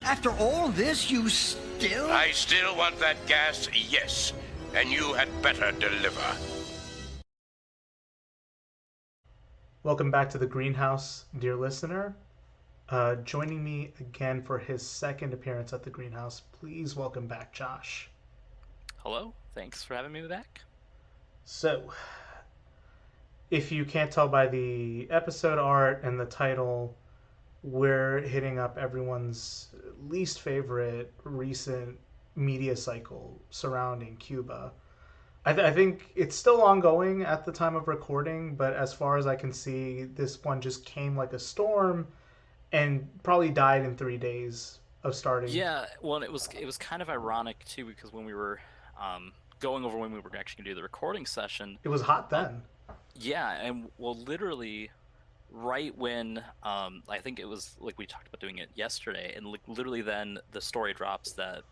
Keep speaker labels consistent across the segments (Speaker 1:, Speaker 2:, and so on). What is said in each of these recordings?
Speaker 1: After all this, you still...
Speaker 2: I still want that gas, yes. And you had better deliver.
Speaker 3: Welcome back to the Greenhouse, dear listener. Joining me again for his second appearance at the Greenhouse, please welcome back Josh.
Speaker 4: Hello, thanks for having me back.
Speaker 3: So, if you can't tell by the episode art and the title, we're hitting up everyone's least favorite recent media cycle surrounding Cuba. I think it's still ongoing at the time of recording, but as far as I can see, this one just came like a storm and probably died in 3 days of starting.
Speaker 4: Yeah, well, it was kind of ironic too because when we were going over when we were actually gonna do the recording session,
Speaker 3: It was hot
Speaker 4: uh,
Speaker 3: then.
Speaker 4: yeah, and well, literally right when I think it was like we talked about doing it yesterday, and like literally then the story drops that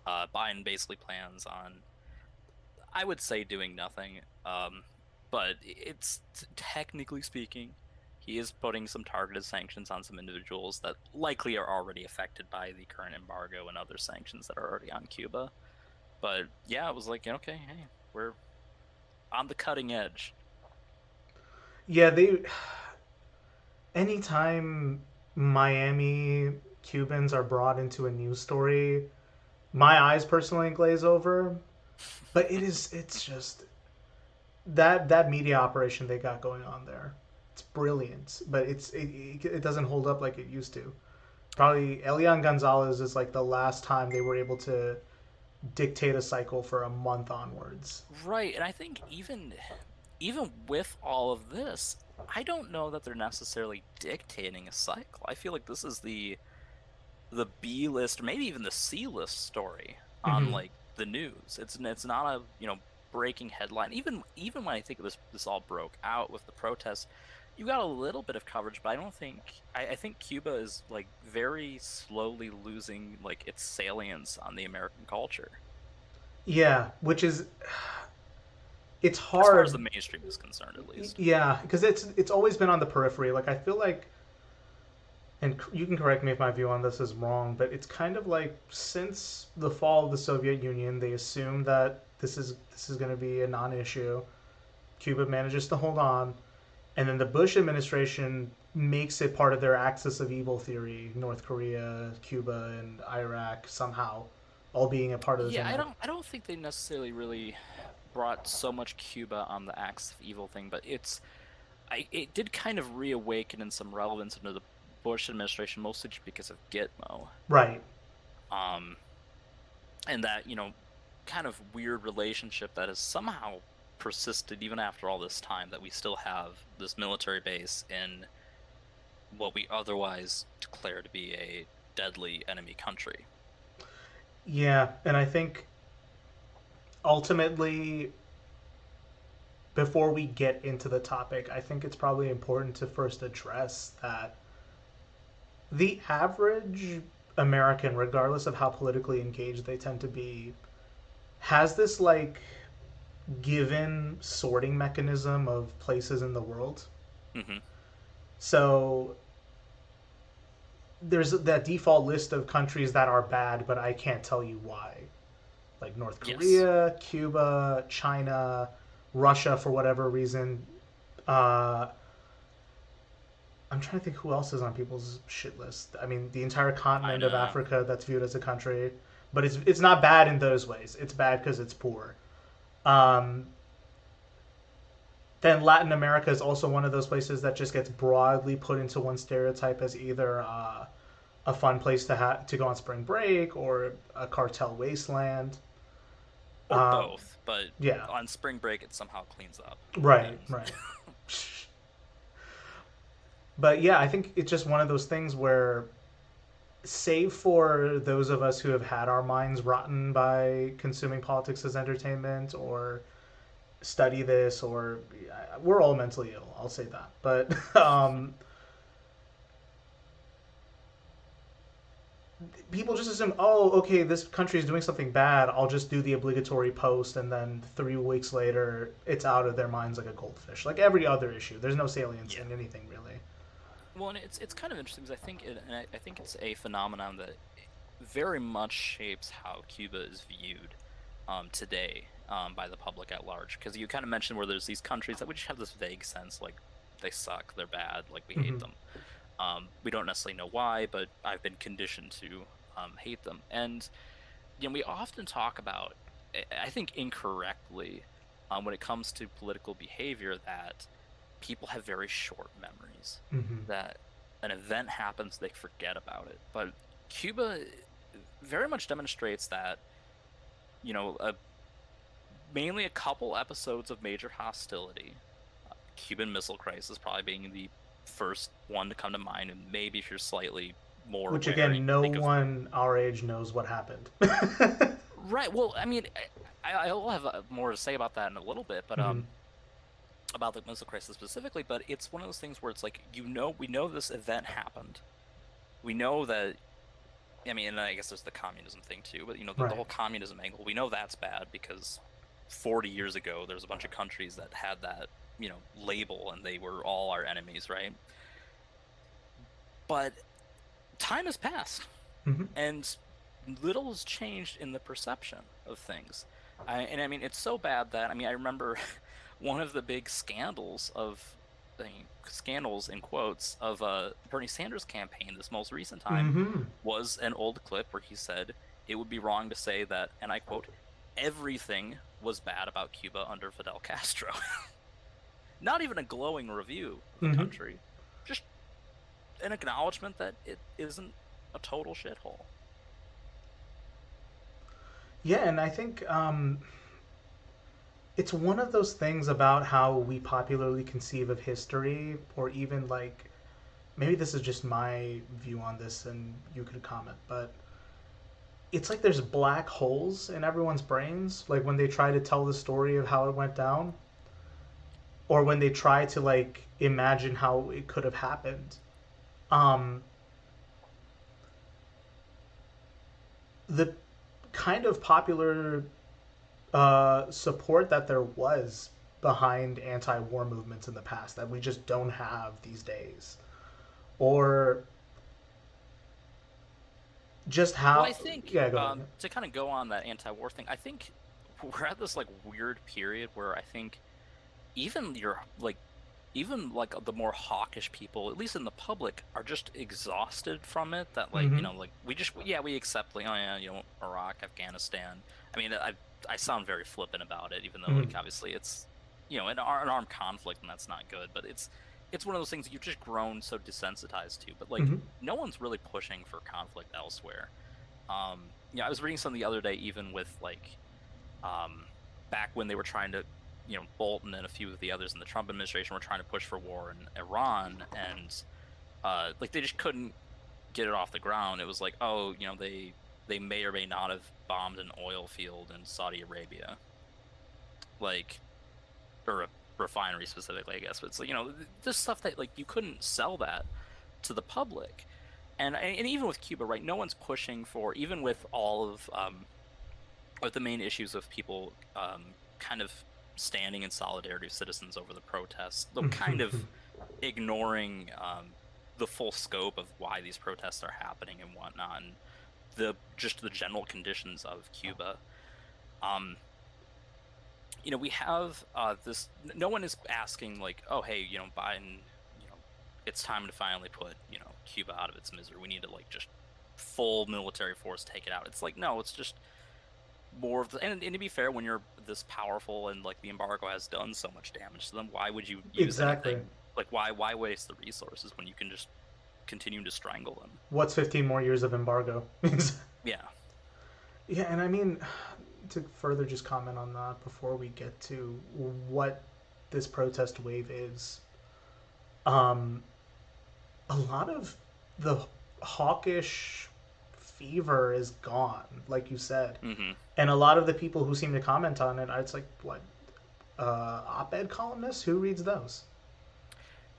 Speaker 4: Biden basically plans on, I would say, doing nothing. But it's technically speaking, he is putting some targeted sanctions on some individuals that likely are already affected by the current embargo and other sanctions that are already on Cuba. But yeah, it was like, okay, hey, we're on the cutting edge.
Speaker 3: Yeah, they. Anytime Miami Cubans are brought into a news story, my eyes personally glaze over. But it's just that media operation they got going on there. It's brilliant, but it doesn't hold up like it used to. Probably Elian Gonzalez is like the last time they were able to dictate a cycle for a month onwards.
Speaker 4: Right, and I think even with all of this, I don't know that they're necessarily dictating a cycle. I feel like this is the B list, or maybe even the C list story on
Speaker 3: Mm-hmm.
Speaker 4: like the news. It's not a breaking headline. Even when I think this all broke out with the protests, you got a little bit of coverage, but I don't think I think Cuba is like very slowly losing like its salience on the American culture
Speaker 3: Yeah, which is it's
Speaker 4: as far as the
Speaker 3: hard.
Speaker 4: mainstream is concerned, at least.
Speaker 3: Yeah, because it's always been on the periphery. Like I feel like, and you can correct me if my view on this is wrong, but it's kind of like since the fall of the Soviet Union, they assumed that this is going to be a non-issue. Cuba manages to hold on, and then the Bush administration makes it part of their axis of evil theory. North Korea, Cuba, and Iraq somehow all being a part of the
Speaker 4: Yeah,
Speaker 3: same.
Speaker 4: I don't think they necessarily really brought so much Cuba on the axis of evil thing, but it did kind of reawaken in some relevance under the Bush administration, mostly just because of Gitmo,
Speaker 3: Right.
Speaker 4: um, and that kind of weird relationship that has somehow persisted even after all this time. That we still have this military base in what we otherwise declare to be a deadly enemy country.
Speaker 3: Yeah, and I think ultimately, before we get into the topic, I think it's probably important to first address that the average American, regardless of how politically engaged they tend to be, has this like given sorting mechanism of places in the world.
Speaker 4: Hmm.
Speaker 3: So there's that default list of countries that are bad, but I can't tell you why. Like North
Speaker 4: Yes.
Speaker 3: Korea, Cuba, China, Russia for whatever reason. Uh, I'm trying to think who else is on people's shit list. I mean, the entire continent of
Speaker 4: China.
Speaker 3: Africa that's viewed as a country, but it's not bad in those ways. It's bad because it's poor. Um, then Latin America is also one of those places that just gets broadly put into one stereotype as either a fun place to go on spring break or a cartel wasteland.
Speaker 4: Or
Speaker 3: Um,
Speaker 4: both, but
Speaker 3: yeah,
Speaker 4: on spring break it somehow cleans up.
Speaker 3: right,
Speaker 4: And
Speaker 3: right. But yeah, I think it's just one of those things where, save for those of us who have had our minds rotten by consuming politics as entertainment or study this, or we're all mentally ill. I'll say that. But people just assume, oh, okay, this country is doing something bad. I'll just do the obligatory post, and then 3 weeks later, it's out of their minds like a goldfish. Like every other issue, there's no salience
Speaker 4: yeah,
Speaker 3: in anything really.
Speaker 4: well, and it's kind of interesting because I think I think it's a phenomenon that very much shapes how Cuba is viewed today by the public at large. Because you kind of mentioned where there's these countries that we just have this vague sense, like, they suck, they're bad, like, we hate them. We don't necessarily know why, but I've been conditioned to hate them. And we often talk about, I think incorrectly, when it comes to political behavior, that people have very short memories. That an event happens, they forget about it. But Cuba very much demonstrates that, mainly a couple episodes of major hostility, Cuban Missile Crisis probably being the first one to come to mind, and maybe if you're slightly more
Speaker 3: Which,
Speaker 4: aware,
Speaker 3: again, no one our age knows what happened.
Speaker 4: Right. Well, I mean, I'll have more to say about that in a little bit, but about the missile crisis specifically. But it's one of those things where it's like, we know this event happened. We know that. I mean, and I guess there's the communism thing too, but the whole communism angle. We know that's bad because 40 years ago there's a bunch of countries that had that label, and they were all our enemies, right? But time has passed, and little has changed in the perception of things. And I mean, it's so bad that, I remember one of the big scandals in quotes of Bernie Sanders' campaign this most recent time was an old clip where he said it would be wrong to say that, and I quote, everything was bad about Cuba under Fidel Castro. Not even a glowing review of the country, just an acknowledgement that it isn't a total shithole.
Speaker 3: Yeah, and I think it's one of those things about how we popularly conceive of history, or even, like, maybe this is just my view on this and you could comment, but it's like there's black holes in everyone's brains, like when they try to tell the story of how it went down, or when they try to, like, imagine how it could have happened. The kind of popular support that there was behind anti-war movements in the past that we just don't have these days, or just how.
Speaker 4: Well, I think to kind of go on that anti-war thing, I think we're at this, like, weird period where I think even the more hawkish people, at least in the public, are just exhausted from it. That, like, we accept, like, oh yeah, Iraq, Afghanistan. I mean, I sound very flippant about it, even though like, obviously it's an armed conflict, and that's not good. But it's one of those things that you've just grown so desensitized to. But like, no one's really pushing for conflict elsewhere. I was reading something the other day, even with, like, back when they were trying to, Bolton and a few of the others in the Trump administration were trying to push for war in Iran, and like, they just couldn't get it off the ground. It was like, oh, they may or may not have bombed an oil field in Saudi Arabia, like, or a refinery specifically, I guess. But it's like, this stuff that, like, you couldn't sell that to the public, and even with Cuba, right? No one's pushing for, even with all of the main issues of people kind of standing in solidarity with citizens over the protests, though kind of ignoring the full scope of why these protests are happening and whatnot, and the general conditions of Cuba. We have this. No one is asking, like, oh, hey, Biden, it's time to finally put Cuba out of its misery. We need to, like, just full military force take it out. It's like, no, it's just more of the. And to be fair, when you're this powerful and, like, the embargo has done so much damage to them, why would you use anything? Like, why waste the resources when you can just continue to strangle them?
Speaker 3: What's 15 more years of embargo?
Speaker 4: Yeah.
Speaker 3: Yeah, and I mean, to further just comment on that before we get to what this protest wave is, a lot of the hawkish fever is gone, like you said. And a lot of the people who seem to comment on it, it's like, what, op-ed columnists? Who reads those?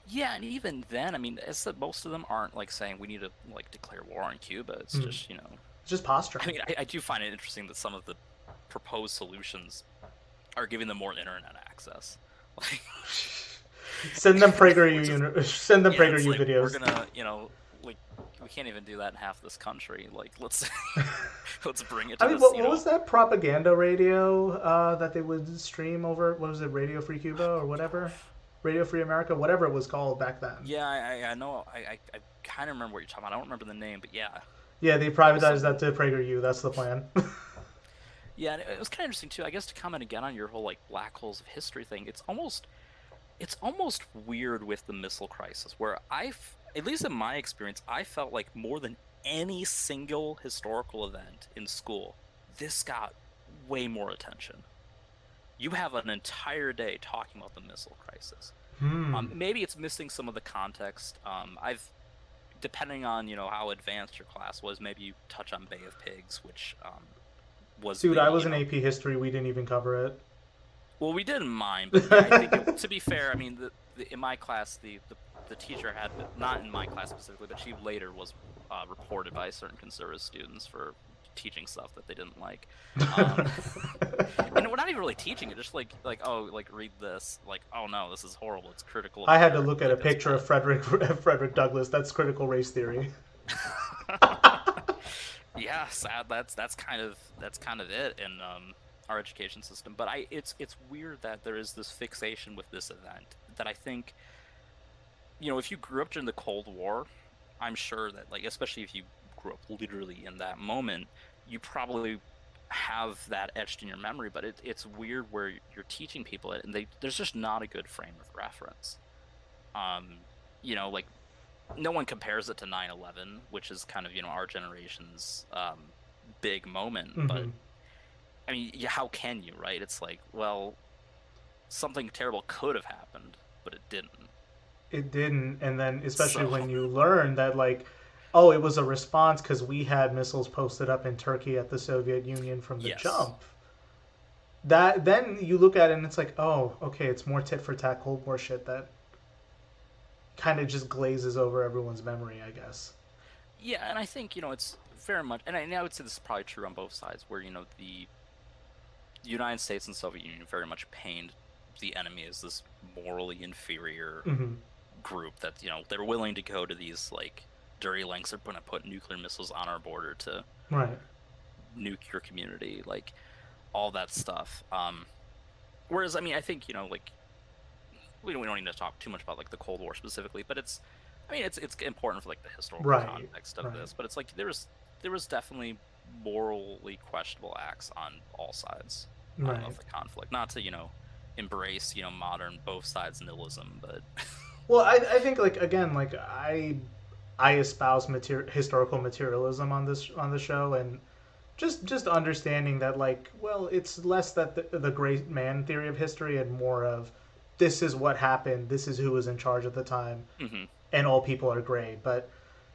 Speaker 4: Yeah, and even then, I mean, it's that most of them aren't, like, saying we need to, like, declare war on Cuba. It's just,
Speaker 3: It's just posturing.
Speaker 4: I mean, I do find it interesting that some of the proposed solutions are giving them more internet access. Like,
Speaker 3: send them PragerU videos.
Speaker 4: We're gonna, like, we can't even do that in half this country. Like, let's let's bring it
Speaker 3: I
Speaker 4: to
Speaker 3: mean,
Speaker 4: this.
Speaker 3: what was that propaganda radio that they would stream over? What was it, Radio Free Cuba or whatever? Radio Free America, whatever it was called back then.
Speaker 4: Yeah, I know. I kind of remember what you're talking about. I don't remember the name, but yeah.
Speaker 3: Yeah, they privatized that to PragerU. That's the plan.
Speaker 4: Yeah, and it was kind of interesting too. I guess to comment again on your whole like black holes of history thing, it's almost weird with the missile crisis, where at least in my experience, I felt like more than any single historical event in school, this got way more attention. You have an entire day talking about the missile crisis. Maybe it's missing some of the context. Depending on how advanced your class was, maybe you touch on Bay of Pigs, which was.
Speaker 3: Dude, I was in AP history. We didn't even cover it.
Speaker 4: Well, we didn't mind, but I think to be fair, I mean, in my class, the teacher had, not in my class specifically, but she later was reported by certain conservative students for teaching stuff that they didn't like. And we're not even really teaching it, just like read this, like, oh no, this is horrible, it's critical.
Speaker 3: I had to look at a picture of Frederick Douglass. That's critical race theory.
Speaker 4: Yeah, sad. That's kind of it in our education system. But it's weird that there is this fixation with this event that I think, if you grew up during the Cold War, I'm sure that, like, especially if you grew up literally in that moment, you probably have that etched in your memory. But it's weird where you're teaching people it, and there's just not a good frame of reference. Like, no one compares it to 9/11, which is kind of our generation's big moment. Mm-hmm. But I mean, how can you, right? It's like, well, something terrible could have happened, but it didn't.
Speaker 3: It didn't, and then especially when you learn that, like, oh, it was a response because we had missiles posted up in Turkey at the Soviet Union from the jump. That then you look at it and it's like, oh, okay, it's more tit for tat Cold War shit that kind of just glazes over everyone's memory, I guess.
Speaker 4: Yeah, and I think it's very much, and I would say this is probably true on both sides, where the United States and Soviet Union very much painted the enemy as this morally inferior group that they're willing to go to these like dirty lengths. They're going to put nuclear missiles on our border to nuke your community, like all that stuff. Whereas, I mean, I think like we don't need to talk too much about like the Cold War specifically, but it's important for like the historical context of this. But it's like there was definitely morally questionable acts on all sides of the conflict. Not to embrace modern both sides nihilism, but
Speaker 3: well, I think, like, again, like I espouse historical materialism on the show, and just understanding that, like, well, it's less that the great man theory of history and more of this is what happened, this is who was in charge at the time, and all people are gray. But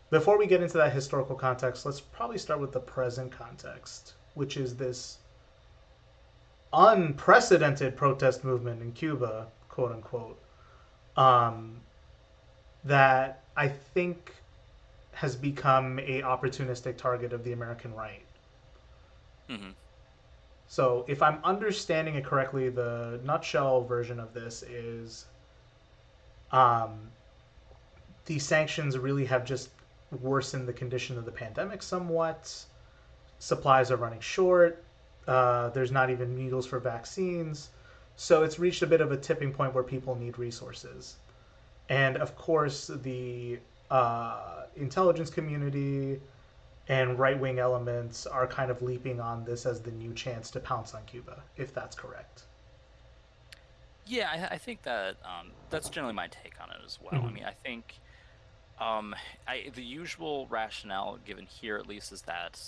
Speaker 3: before we get into that historical context, let's probably start with the present context, which is this unprecedented protest movement in Cuba, quote unquote, that I think has become a opportunistic target of the American right. So if I'm understanding it correctly, the nutshell version of this is the sanctions really have just worsened the condition of the pandemic somewhat. Supplies are running short. There's not even needles for vaccines. So it's reached a bit of a tipping point where people need resources. And of course, the intelligence community and right-wing elements are kind of leaping on this as the new chance to pounce on Cuba, if that's correct.
Speaker 4: Yeah, I think that that's generally my take on it as well. I mean, I think the usual rationale given here, at least, is that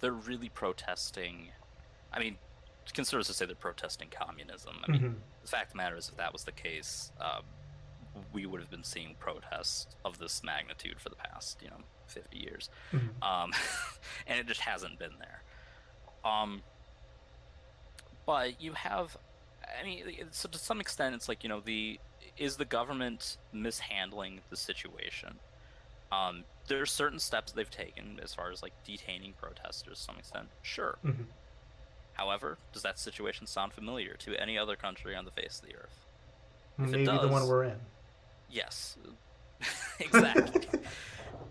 Speaker 4: they're really protesting. I mean, conservatives say they're protesting communism. I mean, the fact of the matter is, if that was the case, we would have been seeing protests of this magnitude for the past 50 years, and it just hasn't been there. But you have, I mean, so to some extent, it's like is the government mishandling the situation? There are certain steps they've taken as far as like detaining protesters to some extent. Sure. However, does that situation sound familiar to any other country on the face of the earth?
Speaker 3: Maybe the one we're in.
Speaker 4: Yes, exactly.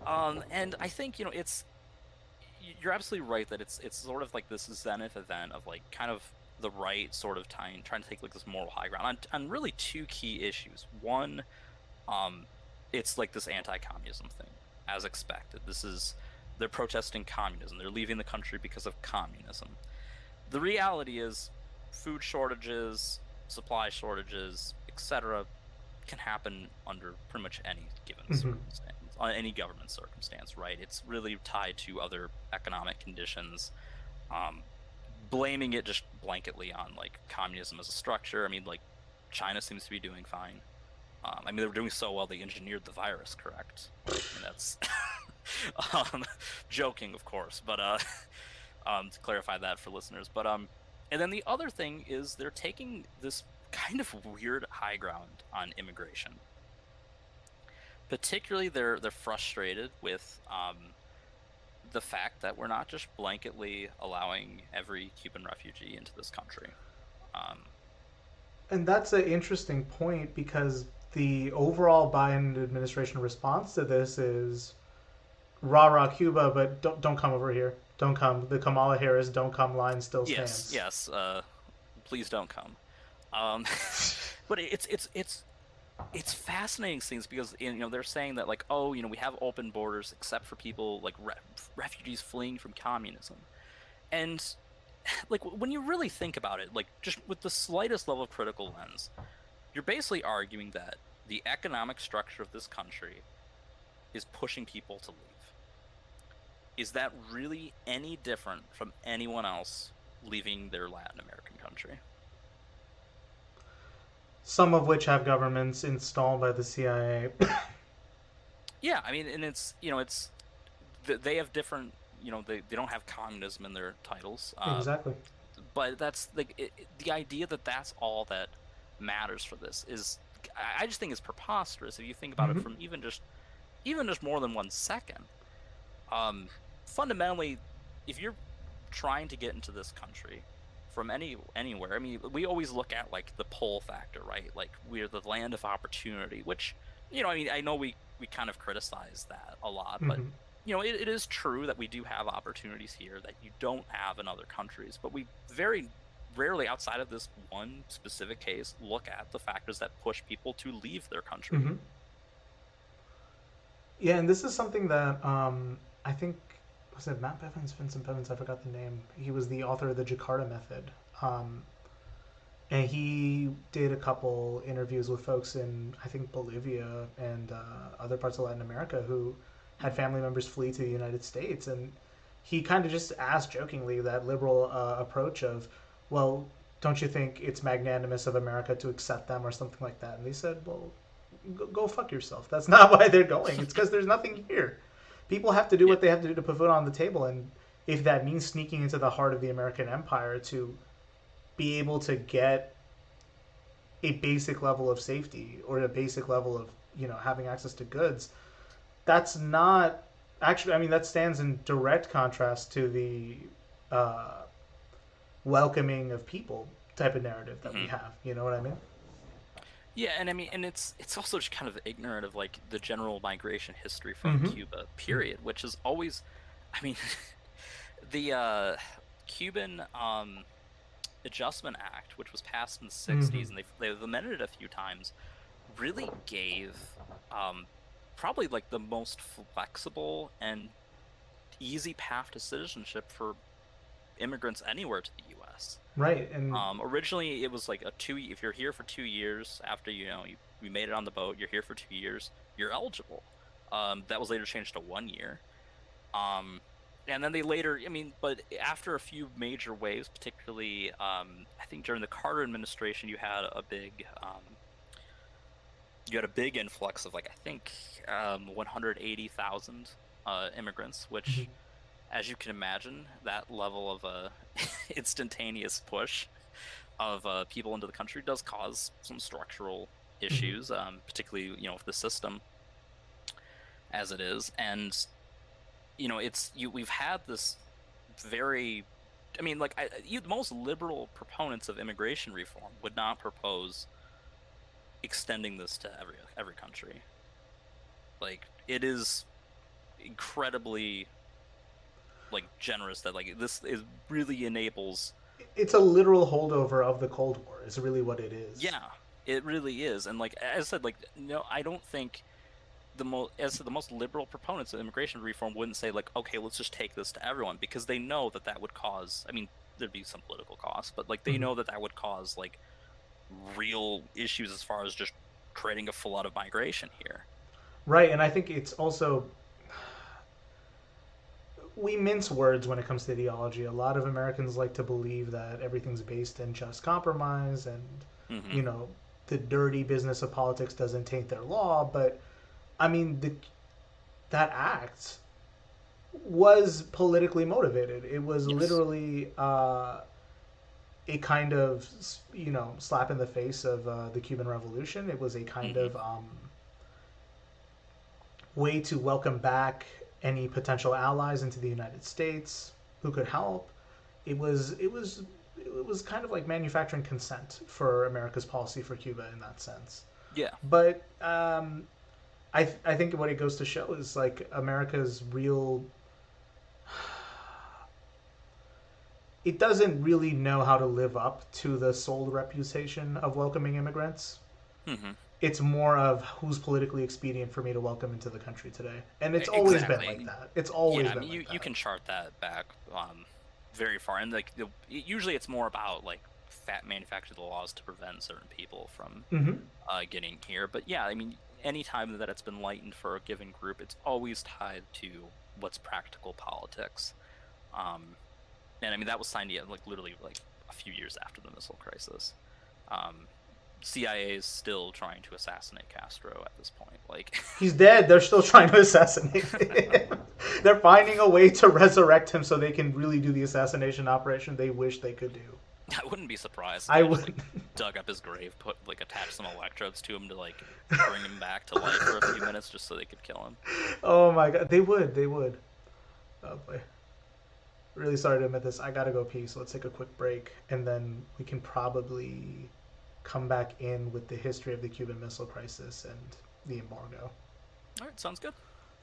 Speaker 4: And I think you're absolutely right that it's sort of like this zenith event of like kind of the right sort of trying to take like this moral high ground on really two key issues. One, um, it's like this anti-communism thing, as expected. They're protesting communism. They're leaving the country because of communism. The reality is, food shortages, supply shortages, etc., can happen under pretty much any given
Speaker 3: Hmm.
Speaker 4: circumstance, on any government circumstance, right? It's really tied to other economic conditions. Um, Blaming it just blanketly on like communism as a structure. I mean, like China seems to be doing fine. I mean, they were doing so well they engineered the virus, correct? I mean, that's um, joking, of course, but to clarify that for listeners. But and then the other thing is they're taking this kind of weird high ground on immigration. Particularly, they're frustrated with the fact that we're not just blanketly allowing every Cuban refugee into this country. Um,
Speaker 3: And that's an interesting point because the overall Biden administration response to this is rah rah Cuba, but don't come over here. Don't come. The Kamala Harris "don't come" line still
Speaker 4: yes,
Speaker 3: stands.
Speaker 4: yes. Please don't come. Um, but it's fascinating things because they're saying that like, oh, we have open borders except for people like refugees fleeing from communism. And like when you really think about it, like just with the slightest level of critical lens, you're basically arguing that the economic structure of this country is pushing people to leave. Is that really any different from anyone else leaving their Latin American country?
Speaker 3: Some of which have governments installed by the CIA.
Speaker 4: Yeah, I mean, and it's they have different, they don't have communism in their titles,
Speaker 3: Exactly.
Speaker 4: but that's like the idea that that's all that matters for this is, I just think is preposterous if you think about it
Speaker 3: Hmm.
Speaker 4: from even just more than 1 second. Fundamentally, if you're trying to get into this country from anywhere, I mean, we always look at like the pull factor, right? Like we're the land of opportunity, which I mean, I know we kind of criticize that a lot, but
Speaker 3: Hmm.
Speaker 4: it is true that we do have opportunities here that you don't have in other countries, but we very rarely, outside of this one specific case, look at the factors that push people to leave their country.
Speaker 3: Hmm. Yeah, and this is something that I think was it Matt Bevins, Vincent Bevins, I forgot the name. He was the author of the Jakarta Method. Um, and he did a couple interviews with folks in I think Bolivia and other parts of Latin America who had
Speaker 4: Mhm.
Speaker 3: family members flee to the United States, and he kind of just asked jokingly that liberal approach of, well, don't you think it's magnanimous of America to accept them or something like that? And they said, well, go fuck yourself. That's not why they're going. It's because there's nothing here. People have to do
Speaker 4: Yeah.
Speaker 3: what they have to do to put food on the table, and if that means sneaking into the heart of the American empire to be able to get a basic level of safety or a basic level of having access to goods, that's not actually, I mean, that stands in direct contrast to the uh, welcoming of people type of narrative that we
Speaker 4: Mhm.
Speaker 3: have. You know what I mean?
Speaker 4: Yeah, and I mean, and it's also just kind of ignorant of like the general migration history from
Speaker 3: Mm-hmm.
Speaker 4: Cuba, period, which is always, I mean, the Cuban Adjustment Act, which was passed in the
Speaker 3: Mm-hmm.
Speaker 4: 60s, and they've amended it a few times, really gave um, probably like the most flexible and easy path to citizenship for immigrants anywhere to the U.S.
Speaker 3: Right, and
Speaker 4: Originally, it was like if you're here for 2 years after you made it on the boat, you're here for 2 years, you're eligible. That was later changed to 1 year. Um, and then they later, I mean, but after a few major waves, particularly, I think during the Carter administration, you had a big influx of like I think 180,000 immigrants,
Speaker 3: mm-hmm.
Speaker 4: which, as you can imagine, that level of instantaneous push of people into the country does cause some structural
Speaker 3: Mm-hmm.
Speaker 4: issues, particularly with the system as it is, and we've had this very, I mean, like most liberal proponents of immigration reform would not propose extending this to every country. Like it is incredibly like generous that like this is really enables.
Speaker 3: It's a literal holdover of the Cold War. Is really what it is.
Speaker 4: Yeah, it really is. And like as I said, like no, I don't think the most liberal proponents of immigration reform wouldn't say like, okay, let's just take this to everyone, because they know that that would cause. I mean, there'd be some political costs, but like they know that that would cause like real issues as far as just creating a flood of migration here.
Speaker 3: Right, and I think it's also we mince words when it comes to ideology. A lot of Americans like to believe that everything's based in just compromise and,
Speaker 4: Hmm.
Speaker 3: you know, the dirty business of politics doesn't taint their law. But, I mean, that act was politically motivated. It was
Speaker 4: Yes.
Speaker 3: literally a kind of, slap in the face of the Cuban Revolution. It was a kind
Speaker 4: Hmm.
Speaker 3: of way to welcome back any potential allies into the United States who could help. It was kind of like manufacturing consent for America's policy for Cuba in that sense.
Speaker 4: Yeah.
Speaker 3: But I think what it goes to show is like America's real. It doesn't really know how to live up to the sold reputation of welcoming immigrants.
Speaker 4: Hmm.
Speaker 3: It's more of who's politically expedient for me to welcome into the country today, and it's always been like
Speaker 4: Exactly.
Speaker 3: that. It's
Speaker 4: Yeah,
Speaker 3: always
Speaker 4: I
Speaker 3: been
Speaker 4: mean,
Speaker 3: like
Speaker 4: you
Speaker 3: that.
Speaker 4: can chart that back very far, and like usually it's more about like fat manufacture the laws to prevent certain people from
Speaker 3: Mm-hmm.
Speaker 4: getting here. But yeah, I mean, any time that it's been lightened for a given group, it's always tied to what's practical politics. Um, and I mean that was signed yet like literally like a few years after the missile crisis. Um, CIA is still trying to assassinate Castro at this point. Like,
Speaker 3: He's dead. They're still trying to assassinate him. They're finding a way to resurrect him so they can really do the assassination operation they wish they could do.
Speaker 4: I wouldn't be surprised if
Speaker 3: I
Speaker 4: they just
Speaker 3: would.
Speaker 4: like dug up his grave, put like attached some electrodes to him to like bring him back to life for a few minutes just so they could kill him.
Speaker 3: Oh my god, they would. They would. Oh boy. Really sorry to admit this. I gotta go pee, so let's take a quick break, and then we can probably come back in with the history of the Cuban Missile Crisis and the embargo.
Speaker 4: All right, sounds good.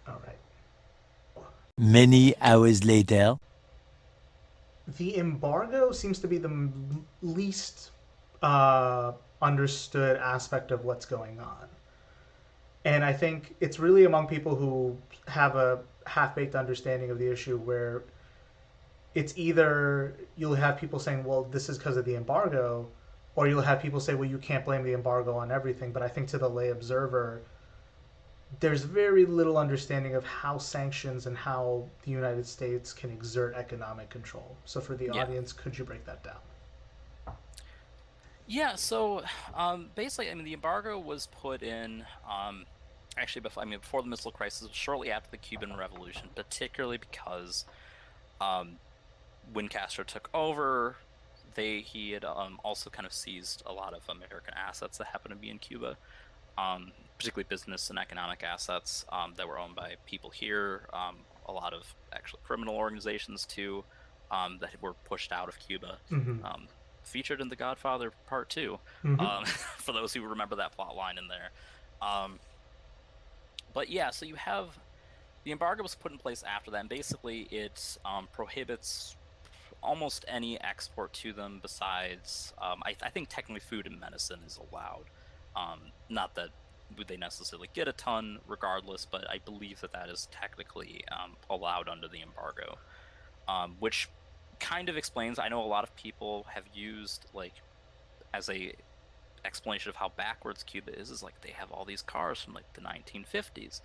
Speaker 3: All right.
Speaker 5: Many hours later.
Speaker 3: The embargo seems to be the least understood aspect of what's going on. And I think it's really among people who have a half baked understanding of the issue where it's either you'll have people saying, well, this is because of the embargo, or you'll have people say, well, you can't blame the embargo on everything. But I think to the lay observer, there's very little understanding of how sanctions and how the United States can exert economic control. So for the
Speaker 4: Yeah.
Speaker 3: audience, could you break that down?
Speaker 4: Yeah, so basically, I mean, the embargo was put in actually before the missile crisis, shortly after the Cuban Revolution, particularly because when Castro took over, he had also kind of seized a lot of American assets that happened to be in Cuba, particularly business and economic assets that were owned by people here, a lot of actually criminal organizations too, that were pushed out of Cuba.
Speaker 3: Mm-hmm.
Speaker 4: Featured in The Godfather Part 2,
Speaker 3: Mm-hmm.
Speaker 4: for those who remember that plot line in there. But yeah, so you have the embargo was put in place after that, and basically it prohibits almost any export to them besides, I think technically food and medicine is allowed. Not that they necessarily get a ton regardless, but I believe that is technically allowed under the embargo, which kind of explains. I know a lot of people have used like as a explanation of how backwards Cuba is like they have all these cars from like the 1950s.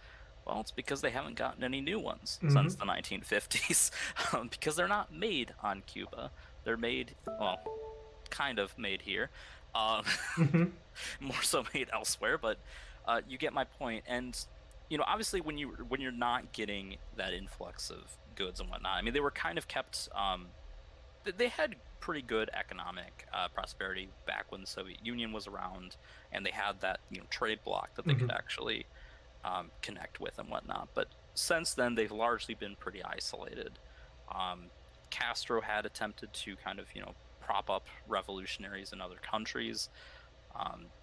Speaker 4: Well, it's because they haven't gotten any new ones
Speaker 3: Mm-hmm.
Speaker 4: since the 1950s, because they're not made on Cuba. They're made, well, kind of made here, um,
Speaker 3: Mm-hmm.
Speaker 4: more so made elsewhere. But you get my point. And obviously, when you're not getting that influx of goods and whatnot, I mean, they were kind of kept. They had pretty good economic prosperity back when the Soviet Union was around, and they had that trade bloc that they could actually connect with and whatnot. But since then, they've largely been pretty isolated. Castro had attempted to kind of prop up revolutionaries in other countries.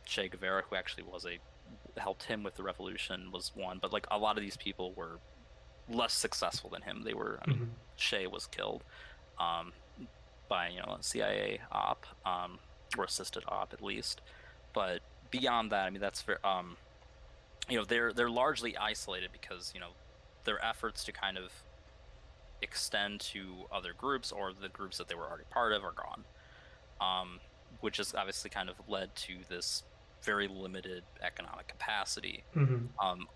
Speaker 4: Che Guevara, who actually helped him with the revolution, was one. But like a lot of these people were less successful than him. They were, I mean, Shea was killed um, by a CIA op, or assisted op at least. But beyond that, I mean, that's very, they're largely isolated because their efforts to kind of extend to other groups or the groups that they were already part of are gone, which has obviously kind of led to this very limited economic capacity.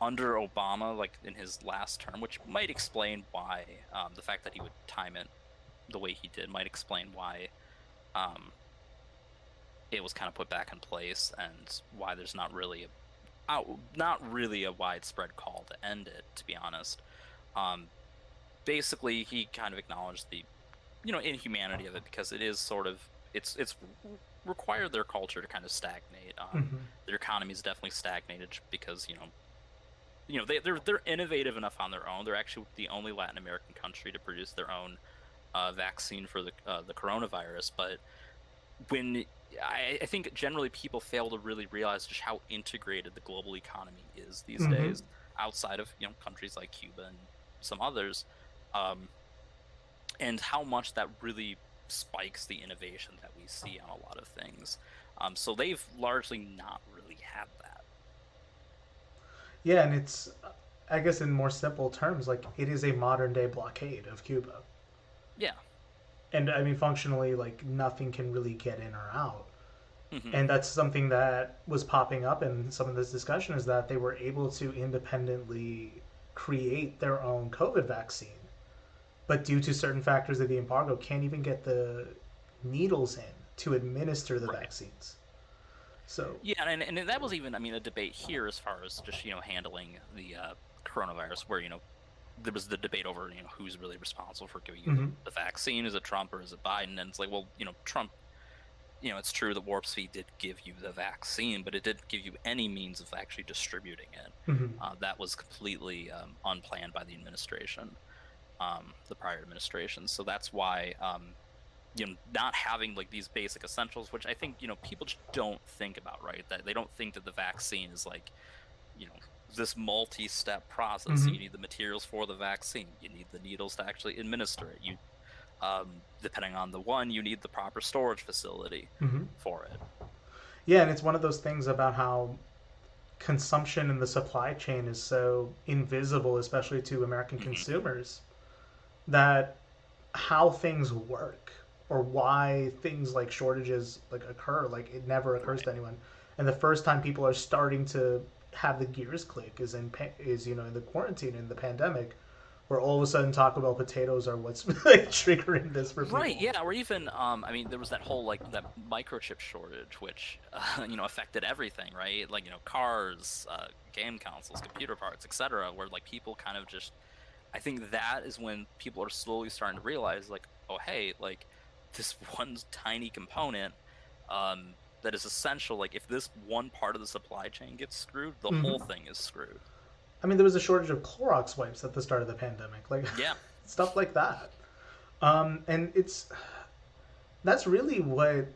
Speaker 4: Under Obama, like in his last term, which might explain why the fact that he would time it the way he did might explain why it was kind of put back in place, and why there's not really a widespread call to end it, to be honest. Basically, he kind of acknowledged the inhumanity of it, because it is sort of it's required their culture to kind of stagnate. Their economy is definitely stagnated because they're innovative enough on their own. They're actually the only Latin American country to produce their own vaccine for the coronavirus. But when I think generally people fail to really realize just how integrated the global economy is these days, outside of countries like Cuba and some others, and how much that really spikes the innovation that we see on a lot of things. So they've largely not really had that.
Speaker 3: Yeah, and it's, I guess in more simple terms, like, it is a modern day blockade of Cuba.
Speaker 4: Yeah.
Speaker 3: And I mean, functionally, like, nothing can really get in or out. And that's something that was popping up in some of this discussion, is that they were able to independently create their own COVID vaccine, but due to certain factors of the embargo, can't even get the needles in to administer the vaccines. So
Speaker 4: yeah, and that was even, I mean, a debate here as far as just handling the coronavirus, where there was the debate over who's really responsible for giving you the vaccine. Is it Trump or is it Biden? And it's like, well, Trump, it's true that Warp Speed did give you the vaccine, but it didn't give you any means of actually distributing it. That was completely unplanned by the administration, the prior administration. So that's why not having like these basic essentials, which I think people just don't think about, right? That they don't think that the vaccine is like this multi-step process. You need the materials for the vaccine, you need the needles to actually administer it, you depending on the one, you need the proper storage facility for it.
Speaker 3: Yeah, and it's one of those things about how consumption in the supply chain is so invisible, especially to American consumers, that how things work or why things like shortages like occur, like it never occurs to anyone. And the first time people are starting to have the gears click is in the quarantine, in the pandemic, where all of a sudden Taco Bell potatoes are what's like triggering this for people.
Speaker 4: Right, yeah, or even I mean, there was that whole like that microchip shortage, which affected everything, right? Like cars, game consoles, computer parts, etc. Where like people kind of just, I think that is when people are slowly starting to realize, like, oh hey, like this one tiny component that is essential. Like if this one part of the supply chain gets screwed, the whole thing is screwed.
Speaker 3: I mean, there was a shortage of Clorox wipes at the start of the pandemic, like stuff like that. And that's really what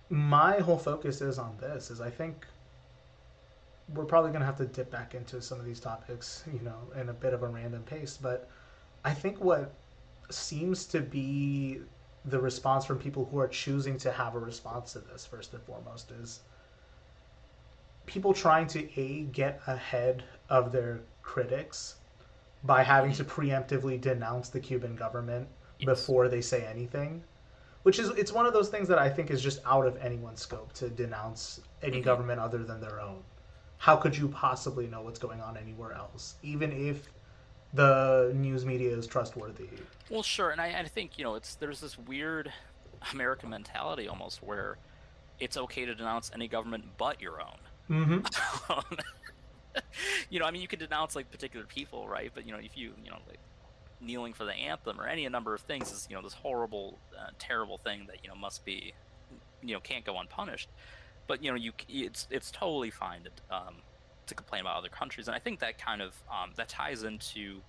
Speaker 3: my whole focus is on this. Is I think we're probably going to have to dip back into some of these topics, in a bit of a random pace. But I think what seems to be the response from people who are choosing to have a response to this, first and foremost, is people trying to get ahead of their critics by having to preemptively denounce the Cuban government before they say anything, which is, it's one of those things that I think is just out of anyone's scope to denounce any government other than their own. How could you possibly know what's going on anywhere else, even if the news media is trustworthy?
Speaker 4: Well, sure, and I think there's this weird American mentality almost where it's okay to denounce any government but your own. I mean, you could denounce like particular people, right? But if you like kneeling for the anthem or any number of things is this horrible, terrible thing that must be can't go unpunished. But it's totally fine to complain about other countries, and I think that kind of that ties into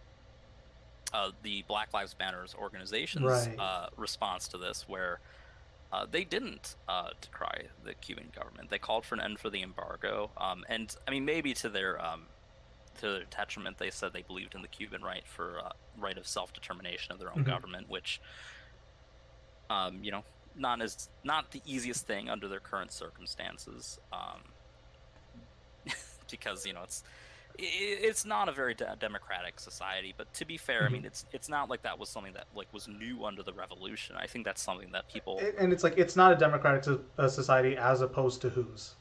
Speaker 4: the Black Lives Matter's organization's response to this, where they didn't decry the Cuban government. They called for an end for the embargo, and I mean, maybe to their to their detriment, they said they believed in the Cuban right of self-determination of their own
Speaker 3: Mhm.
Speaker 4: government, which, you know, not the easiest thing under their current circumstances, because it's not a very democratic society. But to be fair, I
Speaker 3: Mhm.
Speaker 4: mean, it's not like that was something that like was new under the revolution. I think that's something that people.
Speaker 3: And it's like it's not a democratic society as opposed to whose.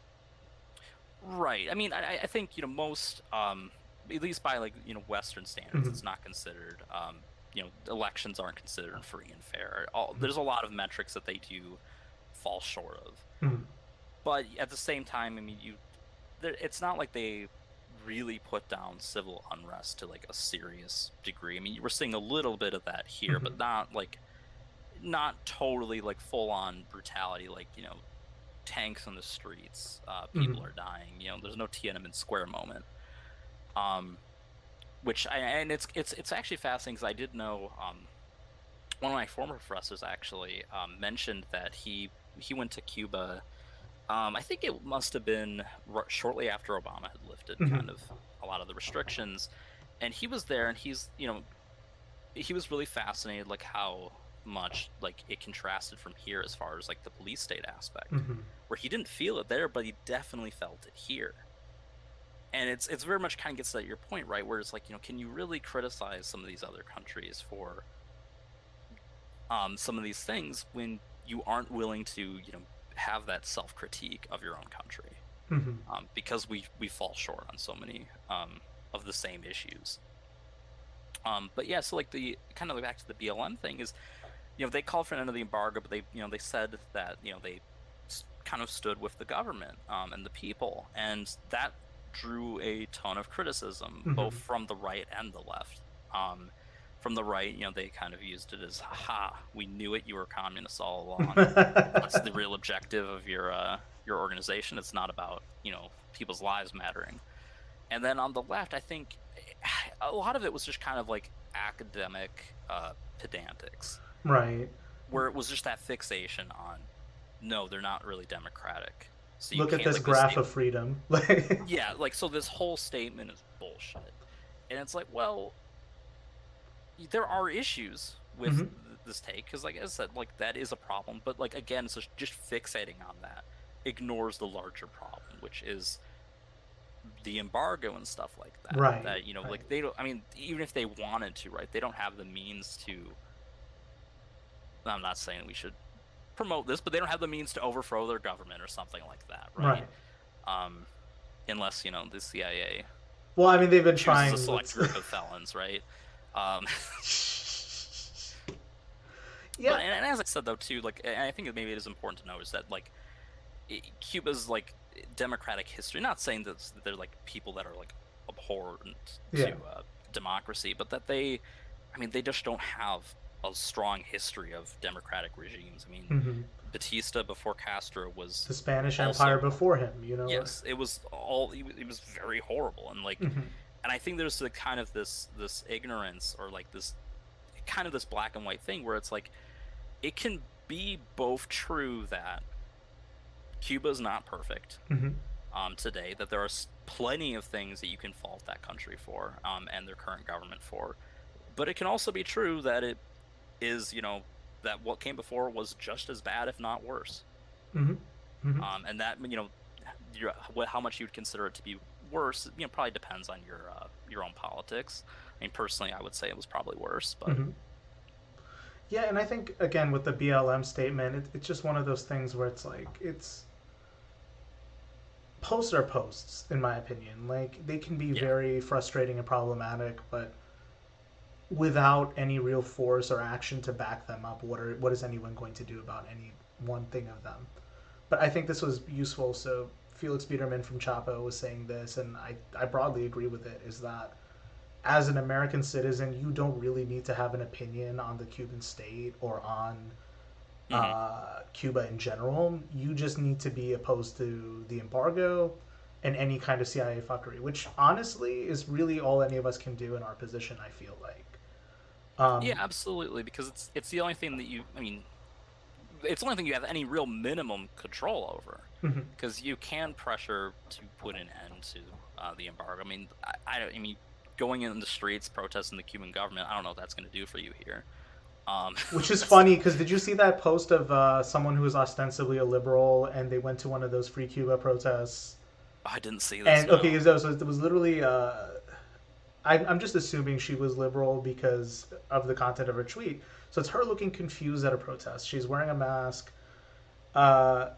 Speaker 4: Right. I mean, I think most, at least by like Western standards,
Speaker 3: Mhm.
Speaker 4: it's not considered. Elections aren't considered free and fair.
Speaker 3: Mhm.
Speaker 4: There's a lot of metrics that they do fall short of.
Speaker 3: Mhm.
Speaker 4: But at the same time, I mean, it's not like they really put down civil unrest to like a serious degree. I mean, you were seeing a little bit of that here,
Speaker 3: Mhm.
Speaker 4: but not totally like full on brutality, like tanks on the streets,
Speaker 3: Mhm.
Speaker 4: people are dying. There's no Tiananmen Square moment. Um, which and it's actually fascinating because I did know one of my former professors actually mentioned that he went to Cuba. I think it must have been shortly after Obama had lifted
Speaker 3: Mhm.
Speaker 4: kind of a lot of the restrictions, and he was there, and he was really fascinated like how much like it contrasted from here as far as like the police state aspect,
Speaker 3: Mhm.
Speaker 4: where he didn't feel it there, but he definitely felt it here. And it's very much kind of gets at your point, right? Where it's like, can you really criticize some of these other countries for some of these things when you aren't willing to, have that self critique of your own country?
Speaker 3: Mhm.
Speaker 4: Because we fall short on so many of the same issues. But yeah, so like the kind of like back to the BLM thing is, they called for an end of the embargo, but they said that they kind of stood with the government and the people, and that drew a ton of criticism both
Speaker 3: Mhm.
Speaker 4: from the right and the left. Um, from the right, they kind of used it as, "Ha, we knew it, you were communists all along. What's the real objective of your organization? It's not about people's lives mattering." And then on the left, I think a lot of it was just kind of like academic pedantics,
Speaker 3: Right.
Speaker 4: where it was just that fixation on, no, they're not really democratic. So you
Speaker 3: Look at
Speaker 4: can't
Speaker 3: this
Speaker 4: like this
Speaker 3: graph
Speaker 4: statement.
Speaker 3: of freedom. Like.
Speaker 4: Yeah, like so this whole statement is bullshit. And it's like, well, there are issues with
Speaker 3: Mhm.
Speaker 4: this take because, like I said, like that is a problem. But like again, it's just fixating on that ignores the larger problem, which is the embargo and stuff like that.
Speaker 3: Right.
Speaker 4: That
Speaker 3: Right.
Speaker 4: like they don't. I mean, even if they wanted to, right? They don't have the means to. I'm not saying we should promote this, but they don't have the means to overthrow their government or something like that, right?
Speaker 3: Right.
Speaker 4: Um, unless the CIA
Speaker 3: Well, I mean, they've been
Speaker 4: chooses a
Speaker 3: trying
Speaker 4: select
Speaker 3: with.
Speaker 4: group of felons, right? Um, but
Speaker 3: Yeah.
Speaker 4: and as I said though too, like and I think maybe it is important to notice that like Cuba's like democratic history. Not saying that they're like people that are like abhorrent
Speaker 3: Yeah.
Speaker 4: to democracy, but that I mean, they just don't have a strong history of democratic regimes. I mean,
Speaker 3: Mhm.
Speaker 4: Batista before Castro was
Speaker 3: The Spanish Empire
Speaker 4: also,
Speaker 3: before him. You know.
Speaker 4: yes, it was it was very horrible, and like,
Speaker 3: Mhm.
Speaker 4: and I think there's like kind of this ignorance or like this kind of this black and white thing where it's like it can be both true that Cuba is not perfect
Speaker 3: Mhm.
Speaker 4: today, that there are plenty of things that you can fault that country for and their current government for, but it can also be true that it is that what came before was just as bad if not worse.
Speaker 3: Mhm. Mhm.
Speaker 4: And that how much you'd consider it to be worse probably depends on your own politics. I mean, personally, I would say it was probably worse, but
Speaker 3: Mhm. Yeah, and I think again with the BLM statement, it's just one of those things where it's like it's posts are posts, in my opinion. Like they can be
Speaker 4: yeah.
Speaker 3: very frustrating and problematic, but without any real force or action to back them up, what is anyone going to do about any one thing of them? But I think this was useful. So Felix Biederman from Chapo was saying this, and I broadly agree with it. Is that as an American citizen, you don't really need to have an opinion on the Cuban state or on
Speaker 4: Hmm.
Speaker 3: Cuba in general. You just need to be opposed to the embargo and any kind of CIA fuckery, which honestly is really all any of us can do in our position. I feel like.
Speaker 4: Yeah, absolutely, because it's the only thing that I mean, it's the only thing you have any real minimum control over,
Speaker 3: Mhm.
Speaker 4: because you can pressure to put an end to the embargo. I mean, I mean, going in the streets protesting the Cuban government, I don't know what that's going to do for you here.
Speaker 3: Which is
Speaker 4: That's
Speaker 3: funny because did you see that post of someone who was ostensibly a liberal and they went to one of those Free Cuba protests?
Speaker 4: I didn't see this.
Speaker 3: And okay,
Speaker 4: No.
Speaker 3: so it was literally. I'm just assuming she was liberal because of the content of her tweet. So it's her looking confused at a protest. She's wearing a mask, uh,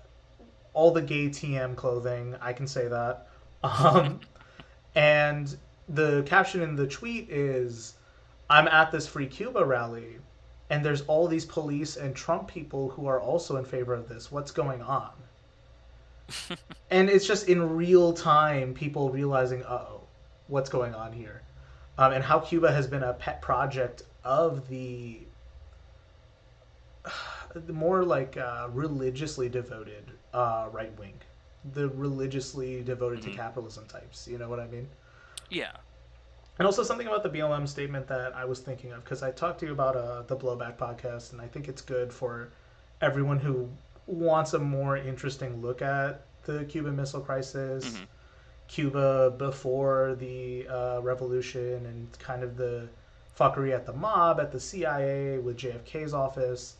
Speaker 3: all the gay TM clothing. I can say that. Um, and the caption in the tweet is, "I'm at this Free Cuba rally, and there's all these police and Trump people who are also in favor of this. What's going on?" And it's just in real time people realizing, oh, what's going on here, and how Cuba has been a pet project of the more like religiously devoted right wing, the religiously devoted to capitalism types. You know what I mean?
Speaker 4: Yeah.
Speaker 3: And also something about the BLM statement that I was thinking of because I talked to you about the Blowback podcast, and I think it's good for everyone who wants a more interesting look at the Cuban Missile Crisis, Cuba before the revolution, and kind of the fuckery at the mob, at the CIA, with JFK's office.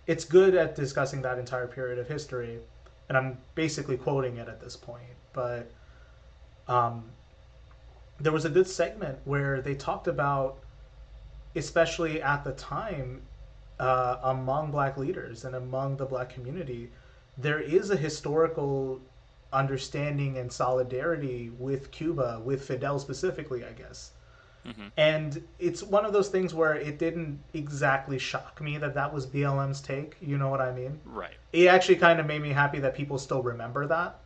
Speaker 3: It's good at discussing that entire period of history, and I'm basically quoting it at this point. But um, there was a good segment where they talked about, especially at the time, among black leaders and among the black community, there is a historical understanding and solidarity with Cuba, with Fidel specifically, I guess. And it's one of those things where it didn't exactly shock me that that was BLM's take. You know what I mean?
Speaker 4: Right.
Speaker 3: It actually kind of made me happy that people still remember that.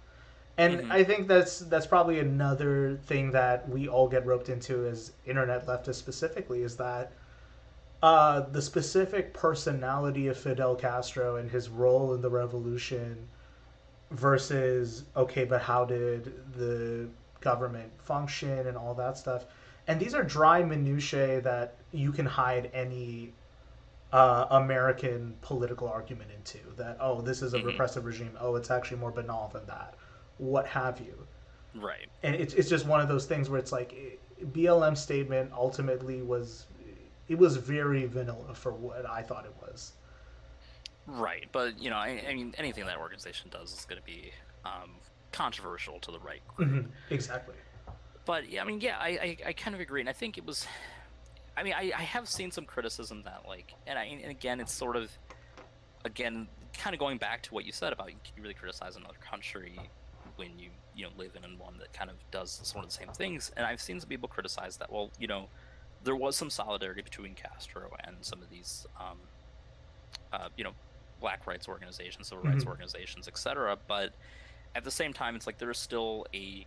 Speaker 3: And I think that's probably another thing that we all get roped into as internet leftists specifically is that the specific personality of Fidel Castro and his role in the revolution versus, okay, but how did the government function and all that stuff. And these are dry minutiae that you can hide any American political argument into. That, oh, this is a repressive regime. Oh, it's actually more banal than that. What have you.
Speaker 4: Right.
Speaker 3: And it's just one of those things where it's like BLM statement ultimately was, it was very vanilla for what I thought it was.
Speaker 4: Right, but you know, I mean, anything that organization does is going to be controversial to the right group.
Speaker 3: Exactly.
Speaker 4: But yeah, I mean, yeah, I kind of agree, and I think it was. I mean, I have seen some criticism that like, and again, it's sort of, again, kind of going back to what you said about you can really criticize another country when you know live in one that kind of does sort of the same things. And I've seen some people criticize that. Well, you know, there was some solidarity between Castro and some of these, you know, black rights organizations, civil rights organizations, etc. But at the same time, it's like there is still a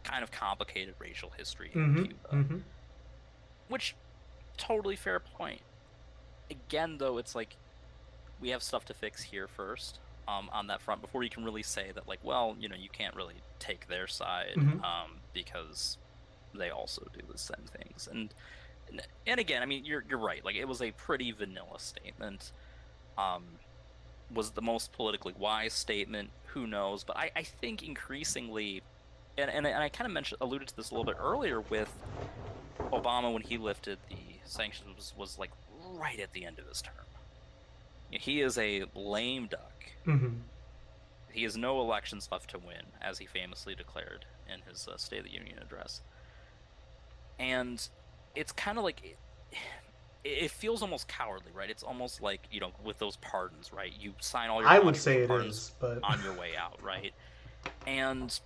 Speaker 4: kind of complicated racial history in Cuba, which totally fair point. Again, though, it's like we have stuff to fix here first on that front before you can really say that, like, well, you know, you can't really take their side because they also do the same things. And again, I mean, you're right. Like, it was a pretty vanilla statement. Was the most politically wise statement? Who knows? But I think increasingly, and I kind of alluded to this a little bit earlier with Obama when he lifted the sanctions was like right at the end of his term. He is a lame duck. He has no elections left to win, as he famously declared in his State of the Union address. And it's kind of like it feels almost cowardly, right? It's almost like, you know, with those pardons, right? You sign all your
Speaker 3: I would say it
Speaker 4: pardons
Speaker 3: is, but
Speaker 4: on your way out, right? And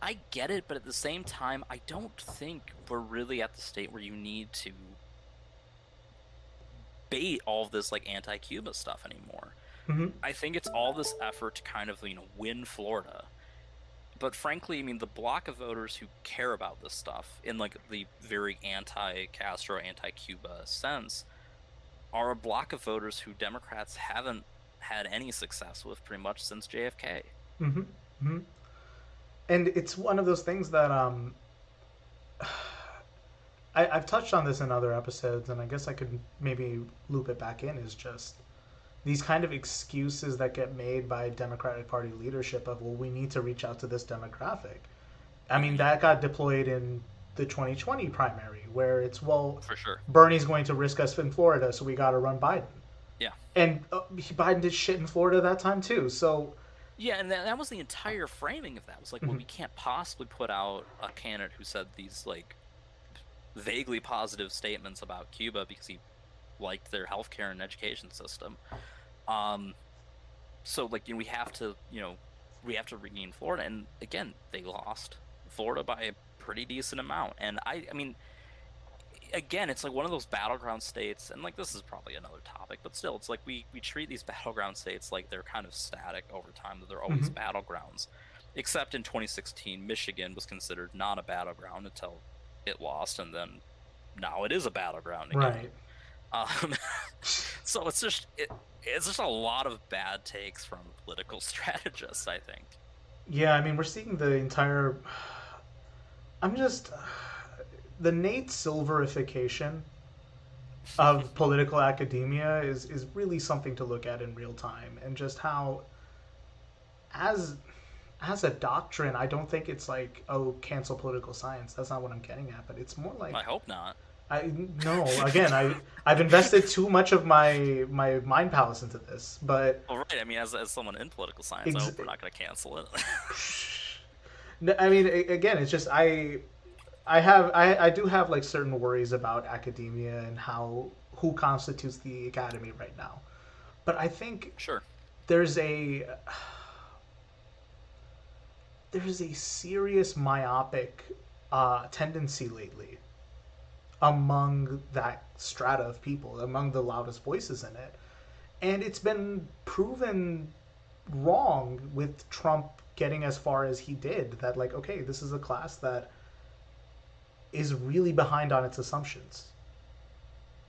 Speaker 4: I get it, but at the same time, I don't think we're really at the state where you need to bait all of this like anti-Cuba stuff anymore. I think it's all this effort to kind of, you know, win Florida. But frankly, I mean, the block of voters who care about this stuff in like the very anti-Castro, anti-Cuba sense are a block of voters who Democrats haven't had any success with pretty much since JFK.
Speaker 3: And it's one of those things that I've touched on this in other episodes, and I guess I could maybe loop it back in, is just these kind of excuses that get made by Democratic Party leadership of, well, we need to reach out to this demographic. I mean, that got deployed in the 2020 primary, where it's, well,
Speaker 4: For sure.
Speaker 3: Bernie's going to risk us in Florida, so we got to run Biden.
Speaker 4: Yeah.
Speaker 3: And Biden did shit in Florida that time too. So
Speaker 4: yeah, and that was the entire framing of that. It was like, well, we can't possibly put out a candidate who said these like vaguely positive statements about Cuba because he liked their healthcare and education system. So like, you know, we have to regain Florida, and again, they lost Florida by a pretty decent amount. And I mean, again, it's like one of those battleground states, and like this is probably another topic, but still, it's like we treat these battleground states like they're kind of static over time, that they're always battlegrounds. Except in 2016, Michigan was considered not a battleground until it lost, and then now it is a battleground again.
Speaker 3: right.
Speaker 4: So it's just a lot of bad takes from political strategists, I think.
Speaker 3: Yeah, I mean, we're seeing the entire. The Nate Silverification of political academia is really something to look at in real time, and just how, as a doctrine, I don't think it's like, oh, cancel political science. That's not what I'm getting at, but it's more like,
Speaker 4: I hope not.
Speaker 3: No, again, I've invested too much of my mind palace into this, but
Speaker 4: Well, right. I mean, as someone in political science, I hope we're not going to cancel it.
Speaker 3: no, I mean, again, it's just I do have like certain worries about academia and who constitutes the academy right now, but I think
Speaker 4: Sure.
Speaker 3: there's a serious myopic tendency lately among that strata of people, among the loudest voices in it. And it's been proven wrong with Trump getting as far as he did, that like, okay, this is a class that is really behind on its assumptions.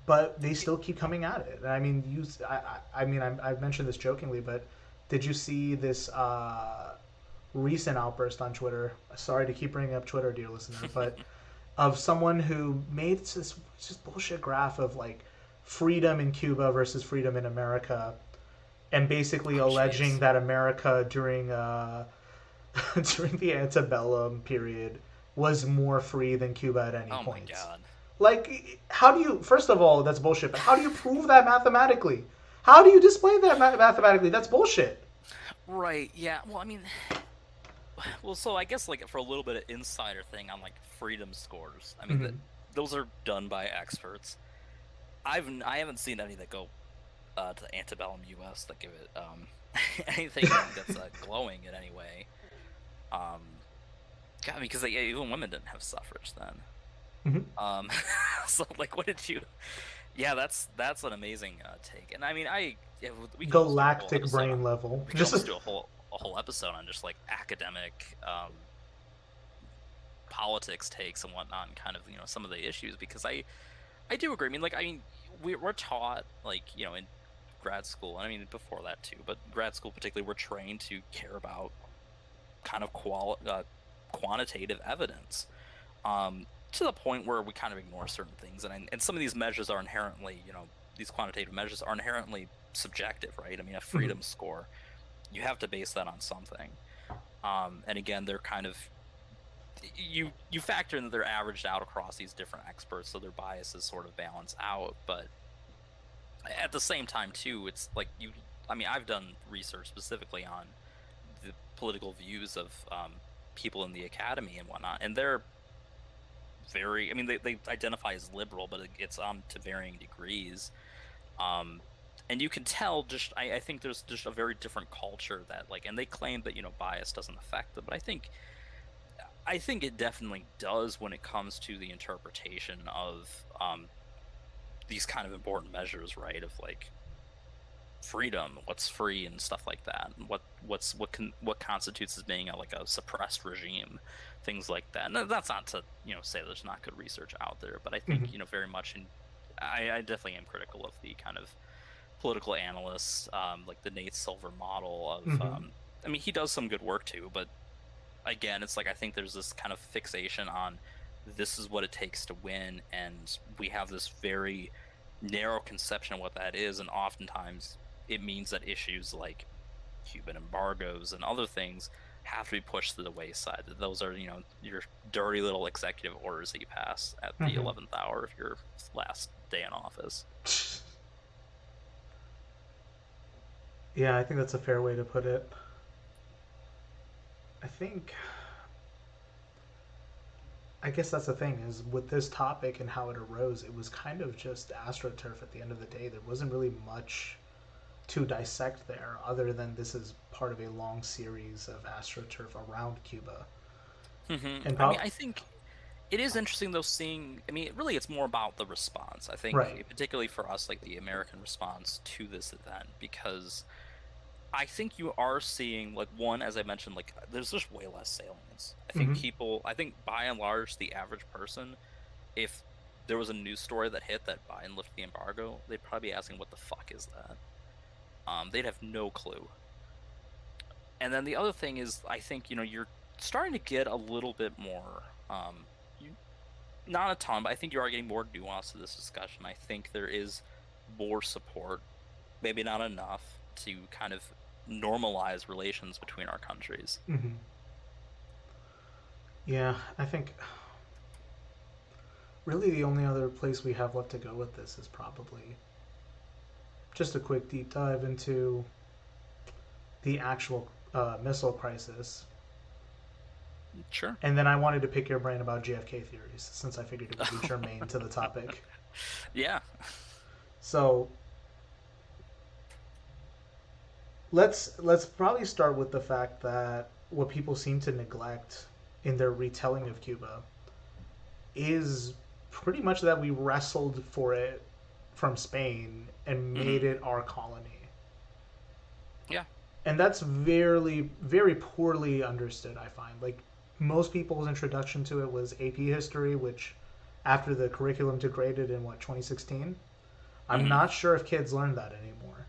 Speaker 3: But they still keep coming at it. And I mean, I've mentioned this jokingly, but did you see this recent outburst on Twitter? Sorry to keep bringing up Twitter, dear listener, but of someone who made this just bullshit graph of like freedom in Cuba versus freedom in America, and basically alleging that America during during the antebellum period was more free than Cuba at any point.
Speaker 4: Oh my god.
Speaker 3: Like, how do you? First of all, that's bullshit. But how do you prove that mathematically? How do you display that mathematically? That's bullshit.
Speaker 4: Right. Yeah. Well, I mean, so I guess like for a little bit of insider thing on like freedom scores. I mean, those are done by experts. I haven't seen any that go to the antebellum U.S. that give it anything that's glowing in any way. God, because even women didn't have suffrage then. So like, what did you? Yeah, that's an amazing take. And I mean, we can
Speaker 3: galactic brain level.
Speaker 4: We can just do a whole episode on just like academic politics takes and whatnot, and kind of, you know, some of the issues, because I do agree. I mean, we're taught, like, you know, in grad school, and I mean before that too, but grad school particularly, we're trained to care about kind of quantitative evidence, to the point where we kind of ignore certain things, and some of these measures are inherently, you know, these quantitative measures are inherently subjective, right? I mean, a freedom score, you have to base that on something, and again, they're kind of, you factor in that they're averaged out across these different experts, so their biases sort of balance out. But at the same time too, it's like I mean, I've done research specifically on the political views of people in the academy and whatnot, and they're very, I mean, they identify as liberal, but it's to varying degrees, and you can tell, just I think there's just a very different culture that, like, and they claim that, you know, bias doesn't affect them, but I think it definitely does when it comes to the interpretation of these kind of important measures, right? Of like freedom, what's free, and stuff like that, and what constitutes as being like a suppressed regime, things like that. And that's not to, you know, say there's not good research out there, but I think you know, very much I definitely am critical of the kind of political analysts, like the Nate Silver model of I mean, he does some good work too, but again, it's like, I think there's this kind of fixation on this is what it takes to win, and we have this very narrow conception of what that is, and oftentimes it means that issues like Cuban embargoes and other things have to be pushed to the wayside. That those are, your dirty little executive orders that you pass at the 11th hour of your last day in office.
Speaker 3: Yeah, I think that's a fair way to put it. I guess that's the thing, is with this topic and how it arose, it was kind of just AstroTurf at the end of the day. There wasn't really much to dissect there, other than this is part of a long series of AstroTurf around Cuba.
Speaker 4: And I think it is interesting, though, seeing... really, it's more about the response. I think, particularly for us, like, the American response to this event, because I think you are seeing, like, one, as I mentioned, like, there's just way less salience. I think I think by and large, the average person, if there was a news story that hit that Biden lifted the embargo, they'd probably be asking, what the fuck is that? They'd have no clue. And then the other thing is, I think, you're starting to get a little bit more, not a ton, but I think you are getting more nuance to this discussion. I think there is more support, maybe not enough, to kind of normalize relations between our countries.
Speaker 3: Yeah, I think really the only other place we have left to go with this is probably just a quick deep dive into the actual missile crisis.
Speaker 4: Sure.
Speaker 3: And then I wanted to pick your brain about JFK theories, since I figured it would be germane to the topic.
Speaker 4: Yeah.
Speaker 3: So let's probably start with the fact that what people seem to neglect in their retelling of Cuba is pretty much that we wrestled for it from Spain and made it our colony.
Speaker 4: Yeah.
Speaker 3: And that's very, very poorly understood, I find. Like, most people's introduction to it was AP history, which after the curriculum degraded in, 2016? I'm not sure if kids learned that anymore.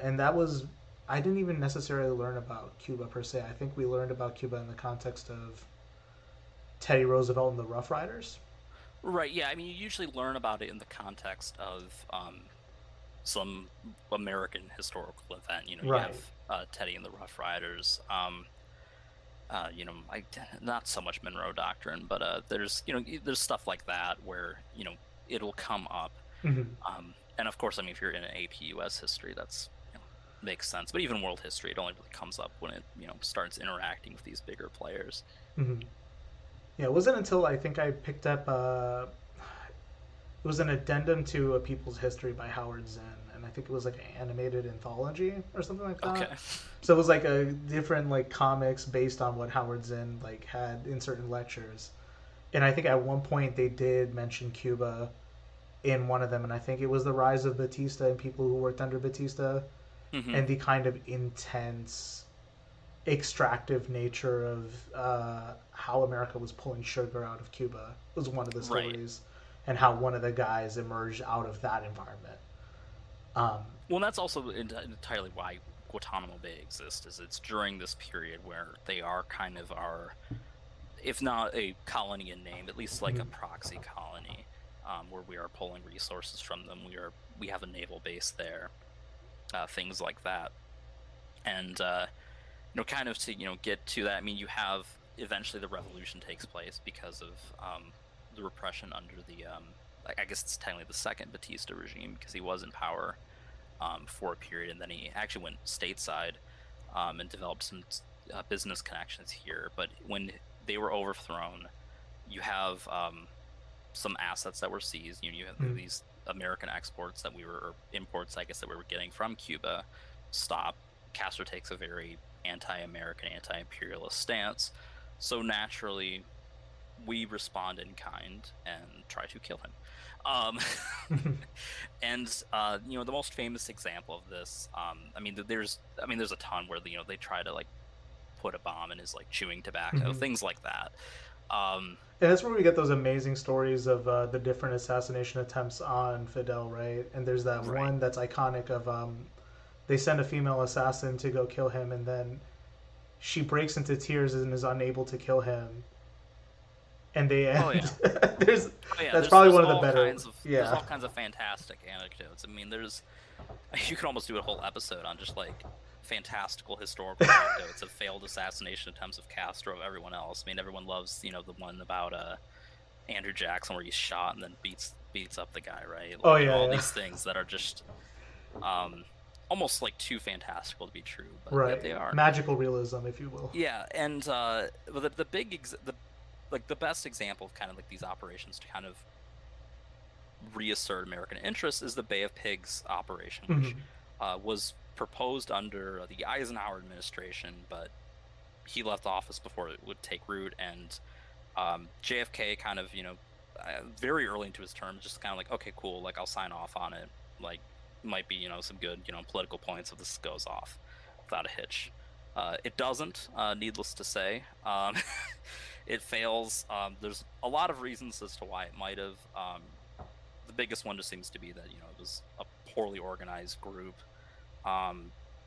Speaker 3: And that was... I didn't even necessarily learn about Cuba per se. I think we learned about Cuba in the context of Teddy Roosevelt and the Rough Riders.
Speaker 4: Right, yeah. You usually learn about it in the context of some American historical event. You have Teddy and the Rough Riders. Not so much Monroe Doctrine, but there's stuff like that where it'll come up. And of course, if you're in an AP US history, that's makes sense. But even world history, it only really comes up when it starts interacting with these bigger players.
Speaker 3: Yeah, it wasn't until I think I picked up it was an addendum to A People's History by Howard Zinn, and I think it was like an animated anthology or something like that.
Speaker 4: Okay.
Speaker 3: So it was like a different comics based on what Howard Zinn had in certain lectures. And I think at one point they did mention Cuba in one of them, and I think it was the rise of Batista and people who worked under Batista, and the kind of intense extractive nature of how America was pulling sugar out of Cuba was one of the stories, and how one of the guys emerged out of that environment.
Speaker 4: Well, that's also entirely why Guantanamo Bay exists, is it's during this period where they are kind of our, if not a colony in name, at least like a proxy colony, where we are pulling resources from them. We have a naval base there, things like that. And kind of to get to that, you have eventually the revolution takes place because of the repression under the I guess it's technically the second Batista regime, because he was in power for a period, and then he actually went stateside and developed some business connections here. But when they were overthrown, you have some assets that were seized. You have these American exports that or imports, I guess, that we were getting from Cuba stop. Castro takes a very anti-American, anti-imperialist stance. So naturally, we respond in kind and try to kill him. And the most famous example of this, there's a ton where they try to put a bomb in his chewing tobacco, things like that.
Speaker 3: And that's where we get those amazing stories of the different assassination attempts on Fidel, right? And there's that one that's iconic of they send a female assassin to go kill him, and then she breaks into tears and is unable to kill him. And they end. That's probably one of the better.
Speaker 4: There's all kinds of fantastic anecdotes. There's You could almost do a whole episode on just like fantastical historical anecdotes of failed assassination attempts of Castro, of everyone else. I mean, everyone loves, the one about Andrew Jackson where he's shot and then beats up the guy, right? Like,
Speaker 3: Oh yeah,
Speaker 4: all
Speaker 3: yeah.
Speaker 4: these things that are just almost like too fantastical to be true, but
Speaker 3: Right.
Speaker 4: yet they are.
Speaker 3: Magical realism, if you will.
Speaker 4: Yeah, and the best example of kind of like these operations to kind of reassert American interests is the Bay of Pigs operation, which was proposed under the Eisenhower administration, but he left office before it would take root, and JFK kind of, very early into his term, just kind of like, okay, cool, like I'll sign off on it, like might be, some good, political points if this goes off without a hitch. It doesn't, needless to say. It fails. There's a lot of reasons as to why it might have. The biggest one just seems to be that, it was a poorly organized group.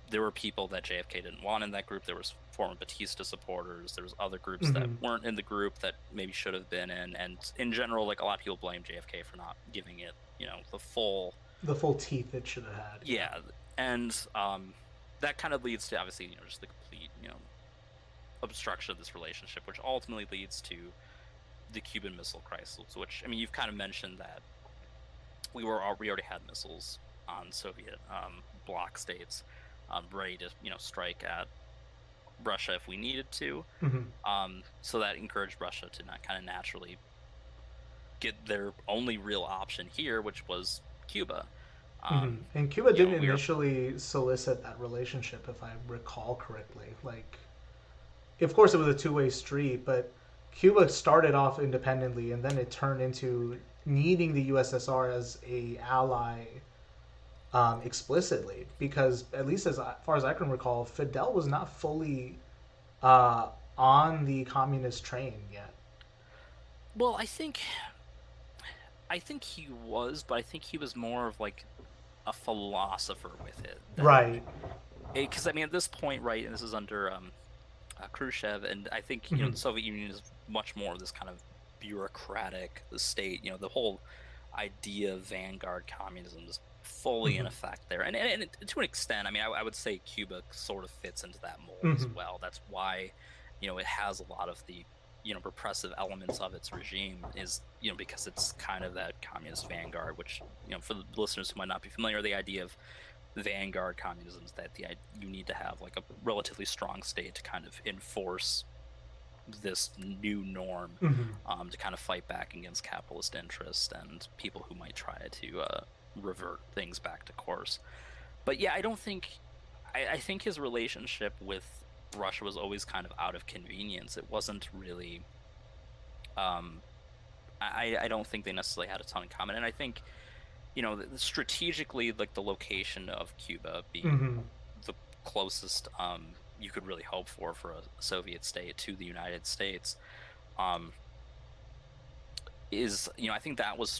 Speaker 4: There were people that JFK didn't want in that group. There was former Batista supporters. There was other groups that weren't in the group that maybe should have been in. And in general, like, a lot of people blame JFK for not giving it, the full
Speaker 3: teeth it should have had.
Speaker 4: Yeah, and that kind of leads to, obviously, just the complete, obstruction of this relationship, which ultimately leads to the Cuban Missile Crisis, which, I mean, you've kind of mentioned that we already had missiles on Soviet bloc states ready to, strike at Russia if we needed to. So that encouraged Russia to not kind of naturally get their only real option here, which was Cuba.
Speaker 3: And Cuba didn't initially solicit that relationship, if I recall correctly. Like, of course, it was a two-way street, but Cuba started off independently, and then it turned into needing the USSR as a ally explicitly, because at least as far as I can recall, Fidel was not fully on the communist train yet.
Speaker 4: Well, I think he was, but I think he was more of like a philosopher with it.
Speaker 3: Right.
Speaker 4: Because, I mean, at this point, right, and this is under Khrushchev, and I think, the Soviet Union is much more of this kind of bureaucratic state. The whole idea of vanguard communism is fully in effect there. And to an extent, I mean, I would say Cuba sort of fits into that mold as well. That's why, it has a lot of the, repressive elements of its regime is, because it's kind of that communist vanguard, which, for the listeners who might not be familiar, the idea of vanguard communism is that you need to have like a relatively strong state to kind of enforce this new norm, to kind of fight back against capitalist interest and people who might try to revert things back to course. But yeah, I think his relationship with Russia was always kind of out of convenience. It wasn't really I don't think they necessarily had a ton in common, and I think strategically, like the location of Cuba being the closest you could really hope for a Soviet state to the United States is I think that was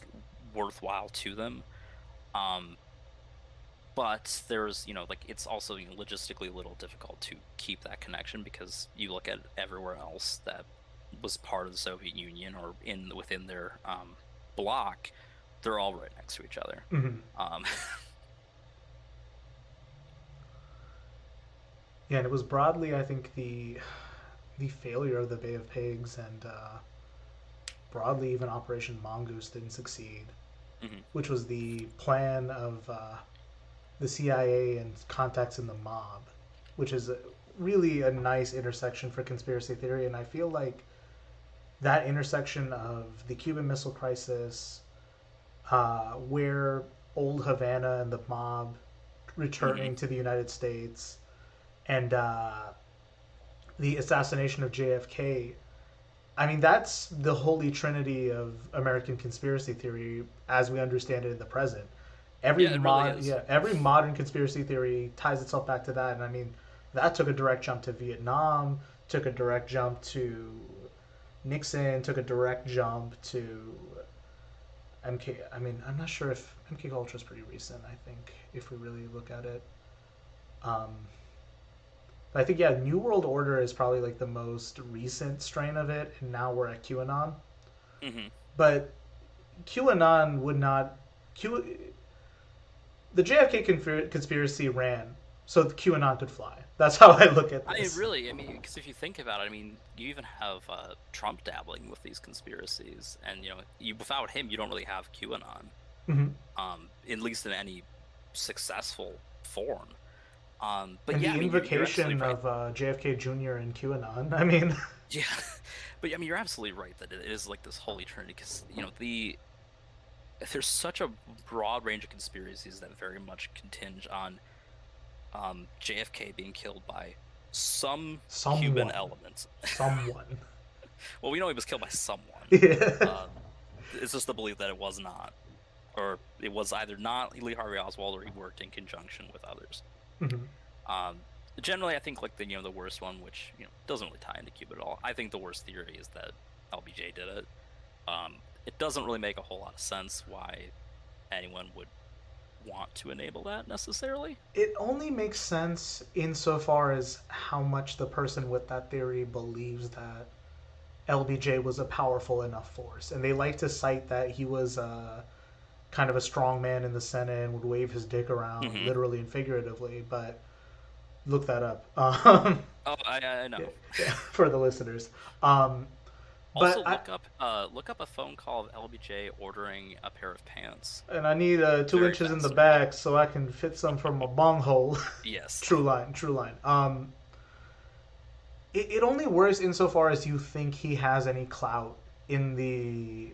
Speaker 4: worthwhile to them. But there's, like, it's also logistically a little difficult to keep that connection, because you look at everywhere else that was part of the Soviet Union or within their bloc, they're all right next to each other.
Speaker 3: Yeah, and it was broadly, I think, the failure of the Bay of Pigs and broadly even Operation Mongoose didn't succeed, which was the plan of the CIA and contacts in the mob, which is really a nice intersection for conspiracy theory. And I feel like that intersection of the Cuban Missile Crisis, where old Havana and the mob returning to the United States, and the assassination of JFK, I mean, that's the holy trinity of American conspiracy theory as we understand it in the present. Every modern conspiracy theory ties itself back to that. And I mean, that took a direct jump to Vietnam, took a direct jump to Nixon, took a direct jump to MK. I mean, I'm not sure if MK Ultra is pretty recent, I think, if we really look at it. But I think, yeah, New World Order is probably like the most recent strain of it, and now we're at QAnon. But QAnon would not... the JFK conspiracy ran so the QAnon could fly. That's how I look at this.
Speaker 4: I mean, because if you think about it, I mean, you even have Trump dabbling with these conspiracies, and without him, you don't really have QAnon, at least in any successful form. But
Speaker 3: and
Speaker 4: yeah,
Speaker 3: the
Speaker 4: I mean,
Speaker 3: invocation
Speaker 4: right.
Speaker 3: of JFK Jr. and QAnon. I mean,
Speaker 4: yeah, but I mean, you're absolutely right that it is like this holy trinity, because there's such a broad range of conspiracies that very much continge on JFK being killed by someone. Cuban elements.
Speaker 3: Someone.
Speaker 4: Well, we know he was killed by someone.
Speaker 3: Yeah.
Speaker 4: It's just the belief that it was not, or it was either not Lee Harvey Oswald, or he worked in conjunction with others. Generally, I think like the worst one, which doesn't really tie into Cuba at all. I think the worst theory is that LBJ did it. It doesn't really make a whole lot of sense why anyone would want to enable that necessarily.
Speaker 3: It only makes sense insofar as how much the person with that theory believes that LBJ was a powerful enough force. And they like to cite that he was kind of a strong man in the Senate and would wave his dick around, literally and figuratively, but look that up.
Speaker 4: Oh, I know.
Speaker 3: Yeah, for the listeners.
Speaker 4: Also, look up a phone call of LBJ ordering a pair of pants.
Speaker 3: And I need 2 inches in the back so I can fit some from a bunghole.
Speaker 4: Yes.
Speaker 3: True line. It only works insofar as you think he has any clout in the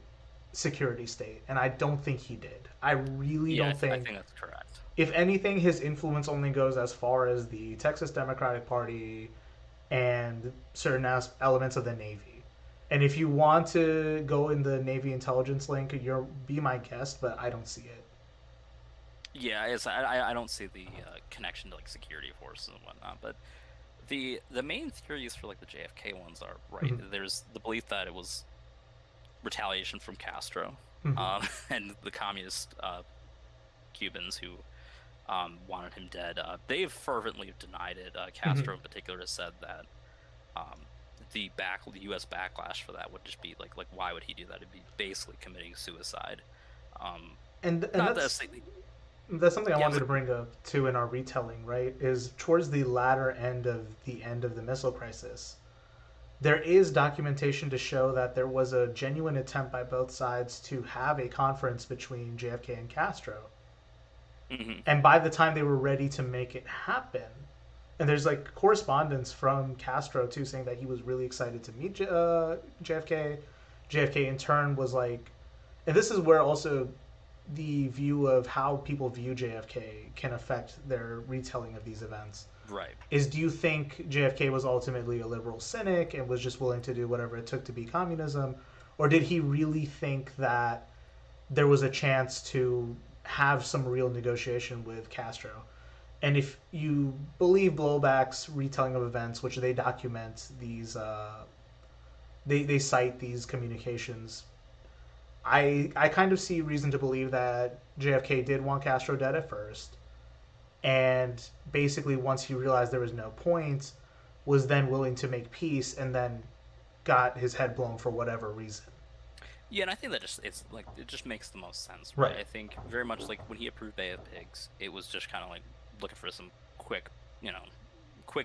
Speaker 3: security state, and I don't think he did. I really don't think.
Speaker 4: I think that's correct.
Speaker 3: If anything, his influence only goes as far as the Texas Democratic Party and certain elements of the Navy. And if you want to go in the Navy intelligence link, be my guest, but I don't see it.
Speaker 4: Yeah, I don't see the connection to like security forces and whatnot. But the main theories for like the JFK ones are right. There's the belief that it was retaliation from Castro and the communist Cubans who wanted him dead. They've fervently denied it. Castro in particular has said that the U.S. backlash for that would just be like why would he do that? It'd be basically committing suicide.
Speaker 3: And that's something I wanted to bring up too in our retelling, right? Is towards the latter end of the missile crisis, there is documentation to show that there was a genuine attempt by both sides to have a conference between JFK and Castro. And by the time they were ready to make it happen, and there's like correspondence from Castro too saying that he was really excited to meet JFK. JFK in turn was like, and this is where also the view of how people view JFK can affect their retelling of these events.
Speaker 4: Right.
Speaker 3: Do you think JFK was ultimately a liberal cynic and was just willing to do whatever it took to be communism? Or did he really think that there was a chance to have some real negotiation with Castro? And if you believe Blowback's retelling of events, which they document these, they cite these communications, I kind of see reason to believe that JFK did want Castro dead at first, and basically once he realized there was no point, was then willing to make peace, and then got his head blown for whatever reason.
Speaker 4: Yeah, and I think that it just makes the most sense, right? I think very much like when he approved Bay of Pigs, it was just kind of like looking for some quick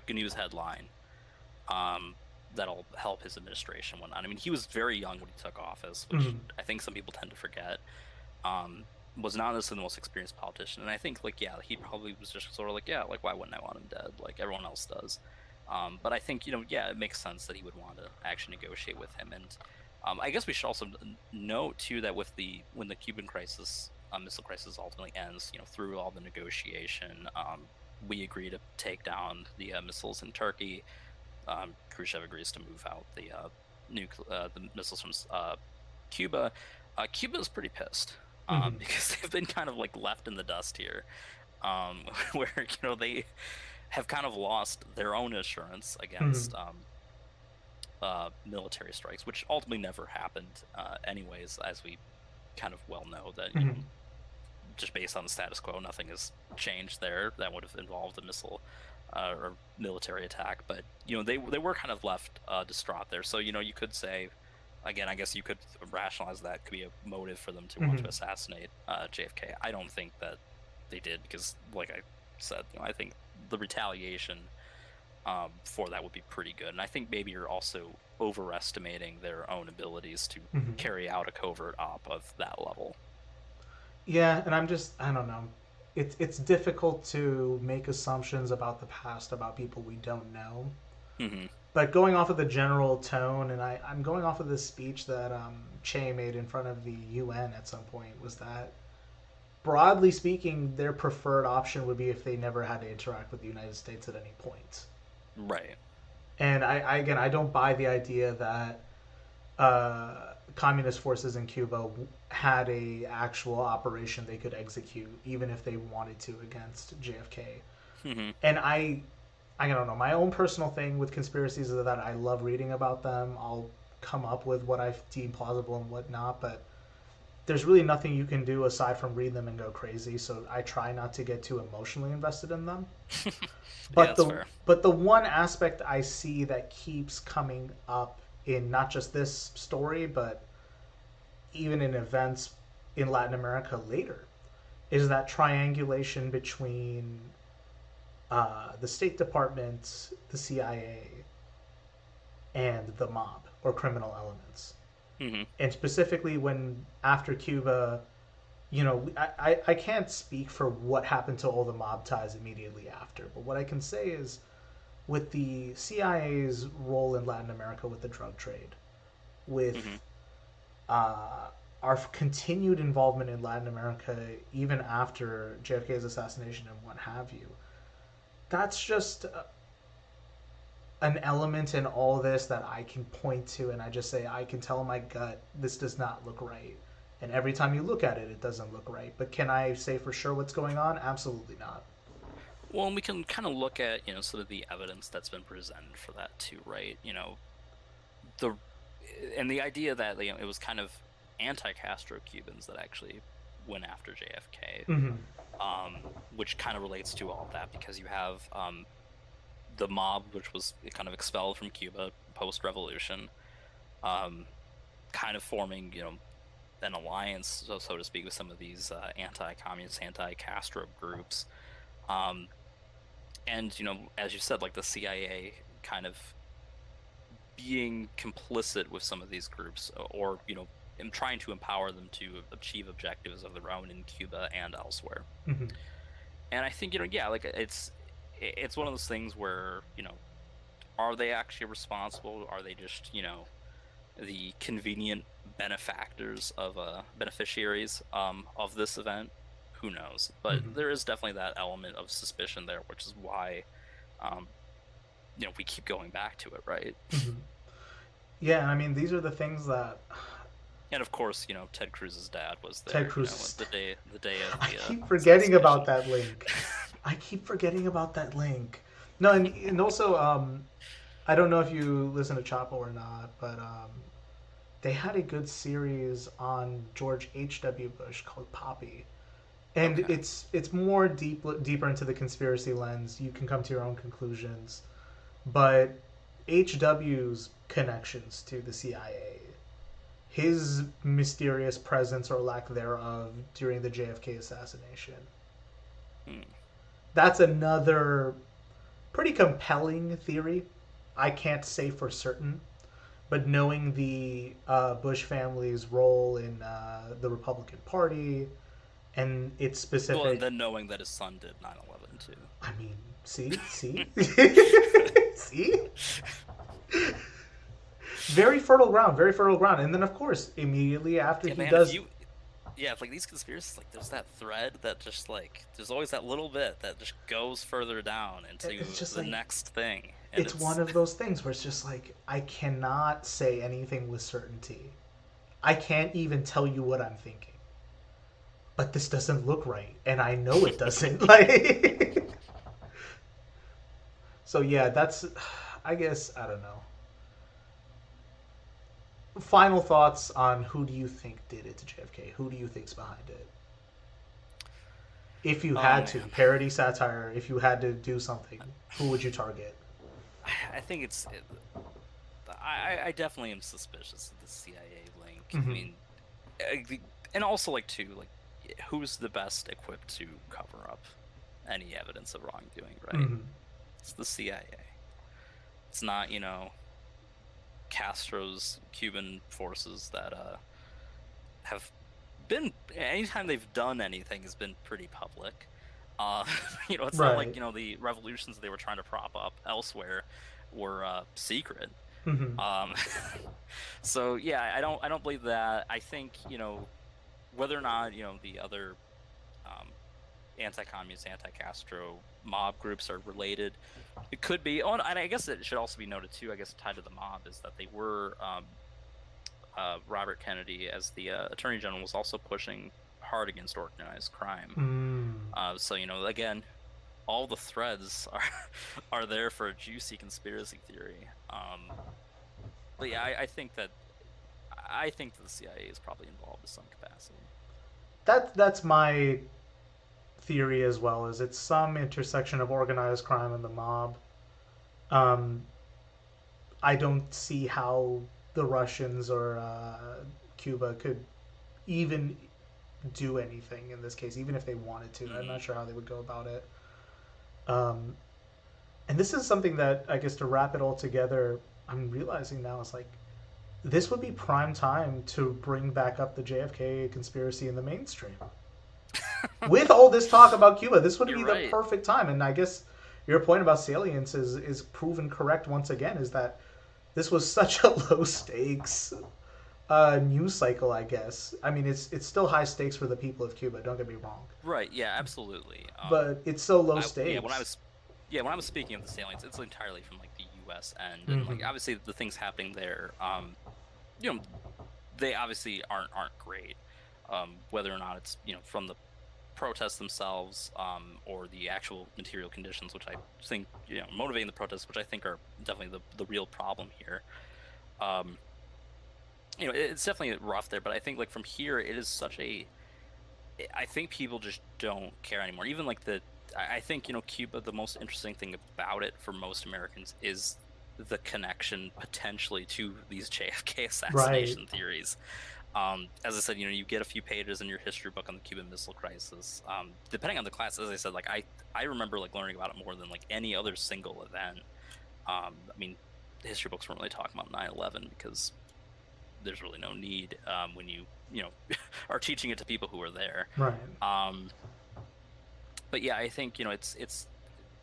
Speaker 4: news headline that'll help his administration and whatnot. I mean, he was very young when he took office, which I think some people tend to forget. Was not necessarily the most experienced politician, and I think he probably was just sort of like why wouldn't I want him dead like everyone else does? But I think it makes sense that he would want to actually negotiate with him. And I guess we should also note too that when the Cuban crisis, missile crisis ultimately ends, through all the negotiation, we agree to take down the missiles in Turkey. Khrushchev agrees to move out the missiles from Cuba. Cuba is pretty pissed because they've been kind of like left in the dust here, where they have kind of lost their own assurance against military strikes, which ultimately never happened anyways, as we kind of well know that just based on the status quo, nothing has changed there that would have involved a missile or military attack. But they were kind of left distraught there. So you could say, again, I guess you could rationalize that could be a motive for them to want to assassinate JFK. I don't think that they did, because like I said, I think the retaliation for that would be pretty good. And I think maybe you're also overestimating their own abilities to carry out a covert op of that level.
Speaker 3: Yeah, and I don't know. It's difficult to make assumptions about the past about people we don't know.
Speaker 4: Mm-hmm.
Speaker 3: But going off of the general tone, and I'm going off of this speech that Che made in front of the UN at some point, was that broadly speaking, their preferred option would be if they never had to interact with the United States at any point.
Speaker 4: Right.
Speaker 3: And again, I don't buy the idea that communist forces in Cuba had a actual operation they could execute, even if they wanted to, against JFK.
Speaker 4: Mm-hmm.
Speaker 3: And I don't know. My own personal thing with conspiracies is that I love reading about them. I'll come up with what I deem plausible and what not, but there's really nothing you can do aside from read them and go crazy. So I try not to get too emotionally invested in them. But the one aspect I see that keeps coming up in not just this story, but even in events in Latin America later, is that triangulation between the State Department, the CIA, and the mob or criminal elements.
Speaker 4: Mm-hmm.
Speaker 3: And specifically when after Cuba, I can't speak for what happened to all the mob ties immediately after, but what I can say is with the CIA's role in Latin America with the drug trade, with our continued involvement in Latin America even after JFK's assassination and what have you, that's just an element in all this that I can point to, and I just say, I can tell in my gut, this does not look right. And every time you look at it, it doesn't look right. But can I say for sure what's going on? Absolutely not.
Speaker 4: Well, and we can kind of look at, sort of the evidence that's been presented for that too, right? The idea that, it was kind of anti-Castro Cubans that actually went after JFK, which kind of relates to all of that, because you have the mob, which was kind of expelled from Cuba post-revolution, kind of forming, an alliance, so to speak, with some of these anti-communist, anti-Castro groups. And, as you said, like the CIA kind of being complicit with some of these groups, or, and trying to empower them to achieve objectives of their own in Cuba and elsewhere.
Speaker 3: Mm-hmm.
Speaker 4: And I think, like it's one of those things where, are they actually responsible? Are they just, the convenient benefactors of beneficiaries of this event? Who knows? But there is definitely that element of suspicion there, which is why, we keep going back to it, right?
Speaker 3: Yeah, I mean, these are the things that.
Speaker 4: And of course, Ted Cruz's dad was there.
Speaker 3: The day
Speaker 4: of the.
Speaker 3: I keep forgetting about that link. No, and also, I don't know if you listen to Chapo or not, but they had a good series on George H.W. Bush called Poppy. And it's more deeper into the conspiracy lens. You can come to your own conclusions. But H.W.'s connections to the CIA, his mysterious presence or lack thereof during the JFK assassination, that's another pretty compelling theory. I can't say for certain, but knowing the Bush family's role in the Republican Party and its specific...
Speaker 4: Well, and then knowing that his son did 9/11 too.
Speaker 3: I mean, see? See? Very fertile ground. And then, of course, immediately after does...
Speaker 4: If like these conspiracies, like there's that thread that just like there's always that little bit that just goes further down into the next thing. And
Speaker 3: it's one of those things where it's just like, I cannot say anything with certainty. I can't even tell you what I'm thinking. But this doesn't look right, and I know it doesn't. So yeah, that's, I guess, I don't know. Final thoughts on who do you think did it to JFK? Who do you think's behind it? If you had to, parody, satire, if you had to do something, who would you target?
Speaker 4: I think I definitely am suspicious of the CIA link. I mean, and also like who's the best equipped to cover up any evidence of wrongdoing, right?
Speaker 3: Mhm.
Speaker 4: It's the CIA. It's not, Castro's Cuban forces that have been, anytime they've done anything has been pretty public. It's not like,
Speaker 3: Right.
Speaker 4: The revolutions they were trying to prop up elsewhere were secret.
Speaker 3: Mhm.
Speaker 4: So yeah, I don't believe that. I think, whether or not, the other um, anti-communist, anti-Castro mob groups are related, it could be. Oh, and I guess it should also be noted too, I guess tied to the mob, is that they were Robert Kennedy, as the Attorney General, was also pushing hard against organized crime. So again, all the threads are there for a juicy conspiracy theory. But yeah, I think that the CIA is probably involved in some capacity.
Speaker 3: That's my theory as well. Is it's some intersection of organized crime and the mob. Um, I don't see how the Russians or Cuba could even do anything in this case, even if they wanted to. I'm not sure how they would go about it. Um, and this is something that I guess to wrap it all together, I'm realizing now is like this would be prime time to bring back up the JFK conspiracy in the mainstream. With all this talk about Cuba, this would be
Speaker 4: You're
Speaker 3: the
Speaker 4: right.
Speaker 3: perfect time. And I guess your point about salience is proven correct once again. Is that this was such a low stakes news cycle? I guess. I mean, it's still high stakes for the people of Cuba. Don't get me wrong,
Speaker 4: Right. Yeah. Absolutely.
Speaker 3: but it's so low
Speaker 4: Yeah. When I
Speaker 3: stakes.
Speaker 4: was when I was speaking of the salients, it's entirely from like the U.S. end, and like
Speaker 3: Mhm.
Speaker 4: obviously the things happening there, you know, they obviously aren't great. Whether or not it's from the protests themselves, or the actual material conditions, which I think motivating the protests, which I think are definitely the real problem here. Um, it's definitely rough there, but I think like from here, it is such a. I think people just don't care anymore. Even like I think Cuba. The most interesting thing about it for most Americans is the connection potentially to these JFK
Speaker 3: Right.
Speaker 4: assassination theories. As I said, you get a few pages in your history book on the Cuban Missile Crisis. Depending on the class, as I said, like I remember like learning about it more than like any other single event. I mean, the history books weren't really talking about 9/11 because there's really no need when you are teaching it to people who are there.
Speaker 3: Right.
Speaker 4: But yeah, I think it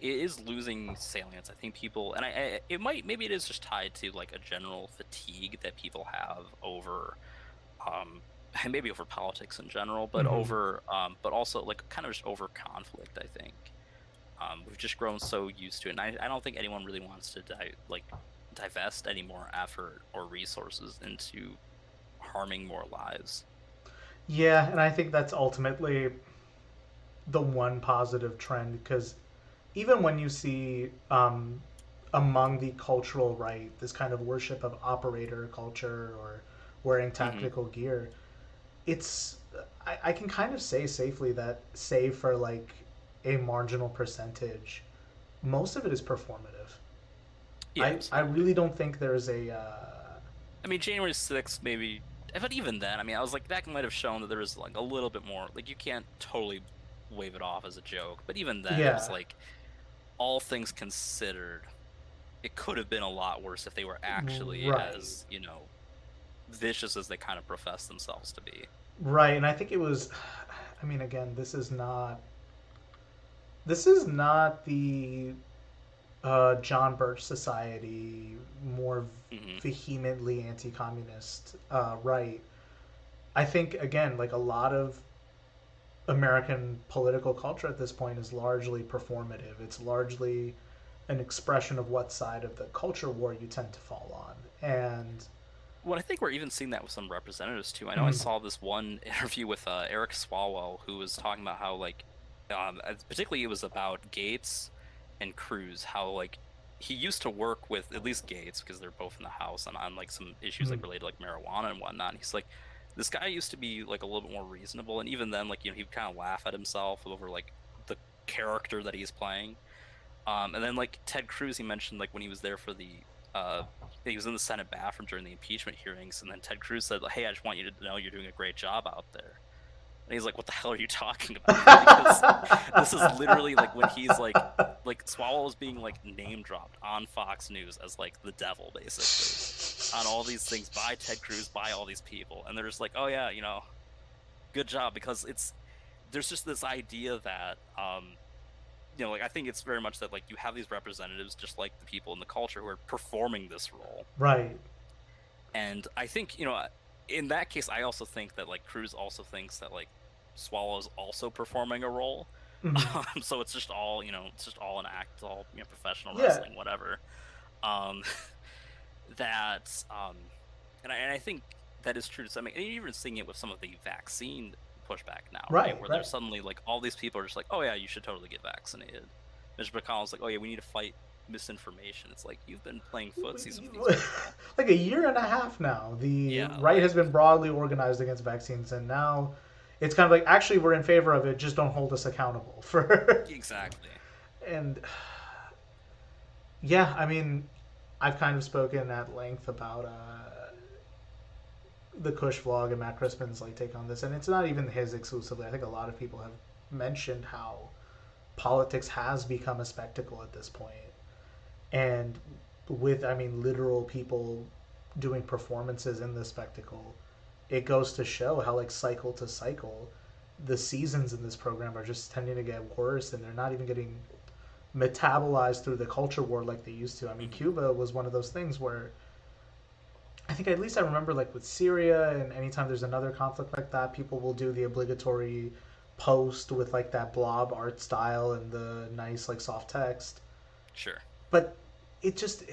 Speaker 4: is losing salience. I think people, and maybe it is just tied to like a general fatigue that people have over and maybe over politics in general, but
Speaker 3: Mhm.
Speaker 4: but also like kind of just over conflict. I think we've just grown so used to it, and I don't think anyone really wants to divest any more effort or resources into harming more lives.
Speaker 3: Yeah, and I think that's ultimately the one positive trend because even when you see among the cultural right this kind of worship of operator culture or wearing
Speaker 4: Hmm.
Speaker 3: tactical gear, it's I can kind of say safely that save for like a marginal percentage, most of it is performative.
Speaker 4: Yeah,
Speaker 3: I
Speaker 4: absolutely.
Speaker 3: really don't think there's a
Speaker 4: I mean, January 6th, maybe, but even then, I mean, I was like, that might have shown that there was like a little bit more. Like, you can't totally wave it off as a joke, but even then, it was
Speaker 3: yeah,
Speaker 4: like, all things considered, it could have been a lot worse if they were actually
Speaker 3: right.
Speaker 4: as, vicious as they kind of profess themselves to be.
Speaker 3: Right, and I think it was I mean again, this is not the John Birch Society, more
Speaker 4: Hmm.
Speaker 3: vehemently anti-communist right. I think again, like a lot of American political culture at this point is largely performative. It's largely an expression of what side of the culture war you tend to fall on. And
Speaker 4: Well, I think we're even seeing that with some representatives too. I know I
Speaker 3: mm,
Speaker 4: saw this one interview with Eric Swalwell, who was talking about how like, particularly it was about Gates and Cruz, how like he used to work with at least Gates because they're both in the House and on like some issues
Speaker 3: mm,
Speaker 4: like related to like marijuana and whatnot. And he's like, this guy used to be like a little bit more reasonable, and even then, like he'd kind of laugh at himself over like the character that he's playing. And then like Ted Cruz, he mentioned like when he was there for he was in the Senate bathroom during the impeachment hearings, and then Ted Cruz said, "Hey, I just want you to know you're doing a great job out there." And he's like, "What the hell are you talking about?" Because this is literally like when he's like Swalwell is being like name dropped on Fox News as like the devil, basically, on all these things by Ted Cruz, by all these people, and they're just like, "Oh yeah, good job," because there's just this idea that like I think it's very much that like you have these representatives just like the people in the culture who are performing this role,
Speaker 3: Right.
Speaker 4: and I think in that case I also think that like Cruz also thinks that like Swallow's also performing a role. So it's just all it's just all an act, it's all professional wrestling, whatever. That and I think that is true to some. I mean, even seeing it with some of the vaccine pushback now, right? Where there's suddenly like all these people are just like, oh yeah, you should totally get vaccinated. Mitch McConnell's like, oh yeah, we need to fight misinformation. It's like, you've been playing footsies with these people.
Speaker 3: Like a year and a half now, the right has been broadly organized against vaccines, and now it's kind of like, actually, we're in favor of it, just don't hold us accountable for
Speaker 4: exactly.
Speaker 3: And yeah, I mean, I've kind of spoken at length about the Kush vlog and Matt Crispin's like take on this, and it's not even his exclusively. I think a lot of people have mentioned how politics has become a spectacle at this point, and with literal people doing performances in this spectacle, it goes to show how like cycle to cycle the seasons in this program are just tending to get worse, and they're not even getting metabolized through the culture war like they used to. I mean, Cuba was one of those things where I think, at least I remember, like with Syria, and anytime there's another conflict like that, people will do the obligatory post with like that blob art style and the nice like soft text.
Speaker 4: Sure.
Speaker 3: But it just,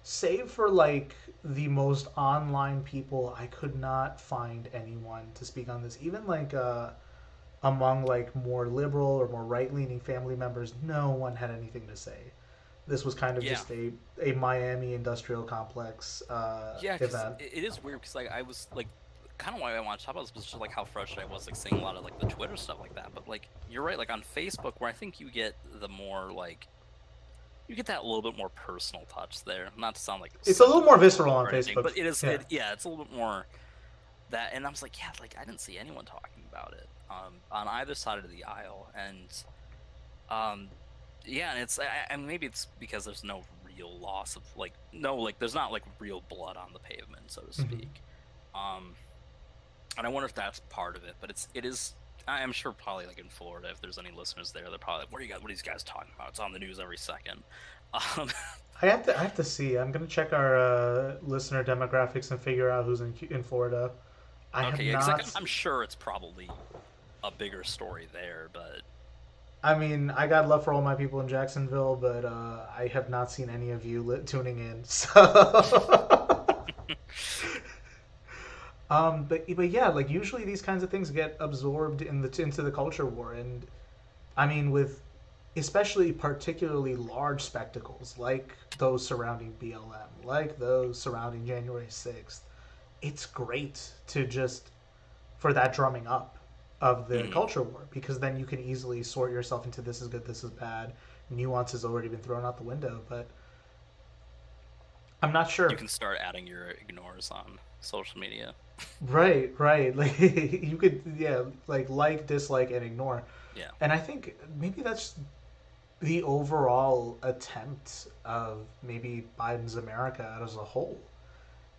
Speaker 3: save for like the most online people, I could not find anyone to speak on this. Even like among like more liberal or more right-leaning family members, no one had anything to say. This was kind of just a Miami industrial complex event.
Speaker 4: It is weird because like I was like, kind of why I wanted to talk about this was just like how frustrated I was like seeing a lot of like the Twitter stuff like that. But like you're right, like on Facebook, where I think you get the more like you get that a little bit more personal touch there. Not to sound like
Speaker 3: it's a little more visceral on Facebook,
Speaker 4: but it is it's a little bit more that. And I was like, like I didn't see anyone talking about it on either side of the aisle, and and it's and maybe it's because there's no real loss of there's not like real blood on the pavement, so to speak. And I wonder if that's part of it, but it is. I'm sure probably like in Florida, if there's any listeners there, they're probably like, what are these guys talking about? It's on the news every second.
Speaker 3: I have to see. I'm gonna check our listener demographics and figure out who's in Florida.
Speaker 4: I'm sure it's probably a bigger story there, but
Speaker 3: I mean, I got love for all my people in Jacksonville, but I have not seen any of you tuning in. So, but yeah, like usually these kinds of things get absorbed into the culture war, and I mean, with especially particularly large spectacles like those surrounding BLM, like those surrounding January 6th, it's great to just for that drumming up of the culture war, because then you can easily sort yourself into this is good, this is bad. Nuance has already been thrown out the window, but I'm not sure.
Speaker 4: You can start adding your ignores on social media.
Speaker 3: Right. Like you could, like, dislike, and ignore.
Speaker 4: Yeah.
Speaker 3: And I think maybe that's the overall attempt of maybe Biden's America as a whole,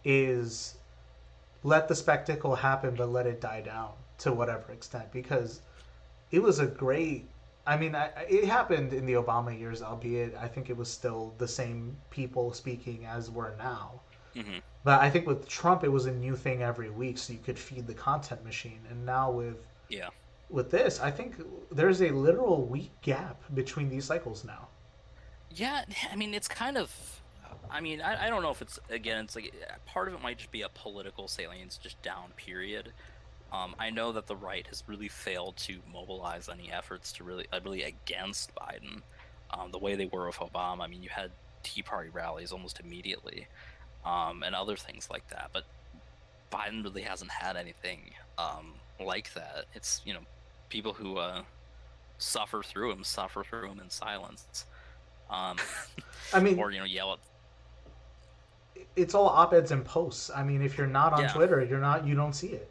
Speaker 3: is let the spectacle happen, but let it die down to whatever extent, because it was a great. I mean, it happened in the Obama years, albeit I think it was still the same people speaking as we're now.
Speaker 4: Mm-hmm.
Speaker 3: But I think with Trump, it was a new thing every week, so you could feed the content machine. And now with this, I think there's a literal week gap between these cycles now.
Speaker 4: Yeah, I mean, it's kind of. I mean, I don't know if it's like part of it might just be a political salience, just down, period. I know that the right has really failed to mobilize any efforts to really against Biden, the way they were with Obama. I mean, you had Tea Party rallies almost immediately, and other things like that. But Biden really hasn't had anything like that. It's people who suffer through him in silence. I
Speaker 3: mean,
Speaker 4: or yell at.
Speaker 3: It's all op-eds and posts. I mean, if you're not on Twitter, you don't see it.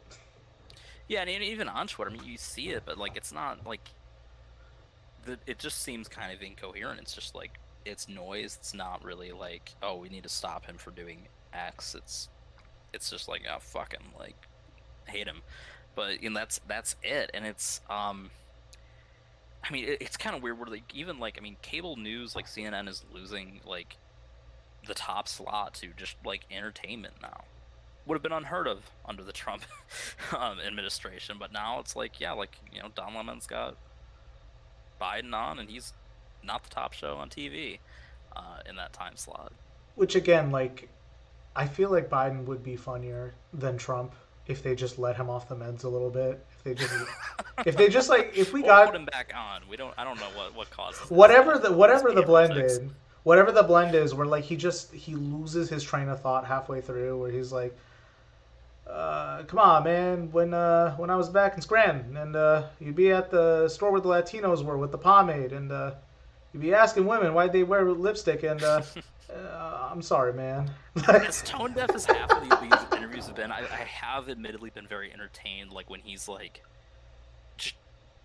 Speaker 4: Yeah, and even on Twitter, I mean, you see it, but like, it's not like it just seems kind of incoherent. It's just like it's noise. It's not really like, oh, we need to stop him for doing X. It's just like, oh, fuck him, like hate him. But that's it, and it's I mean, it's kind of weird. Where like even like I mean, cable news like CNN is losing like the top slot to just like entertainment now. Would have been unheard of under the Trump administration, but now it's like, yeah, like Don Lemon's got Biden on, and he's not the top show on TV in that time slot.
Speaker 3: Which again, like, I feel like Biden would be funnier than Trump if they just let him off the meds a little bit. If they just like, if we got
Speaker 4: put him back on, I don't know what causes
Speaker 3: whatever the blend is, where like he loses his train of thought halfway through, where he's like, come on, man, when I was back in Scranton, and you'd be at the store where the Latinos were with the pomade, and you'd be asking women why'd they wear lipstick, and I'm sorry, man.
Speaker 4: As tone deaf as half of these interviews have been, I have admittedly been very entertained, like when he's like just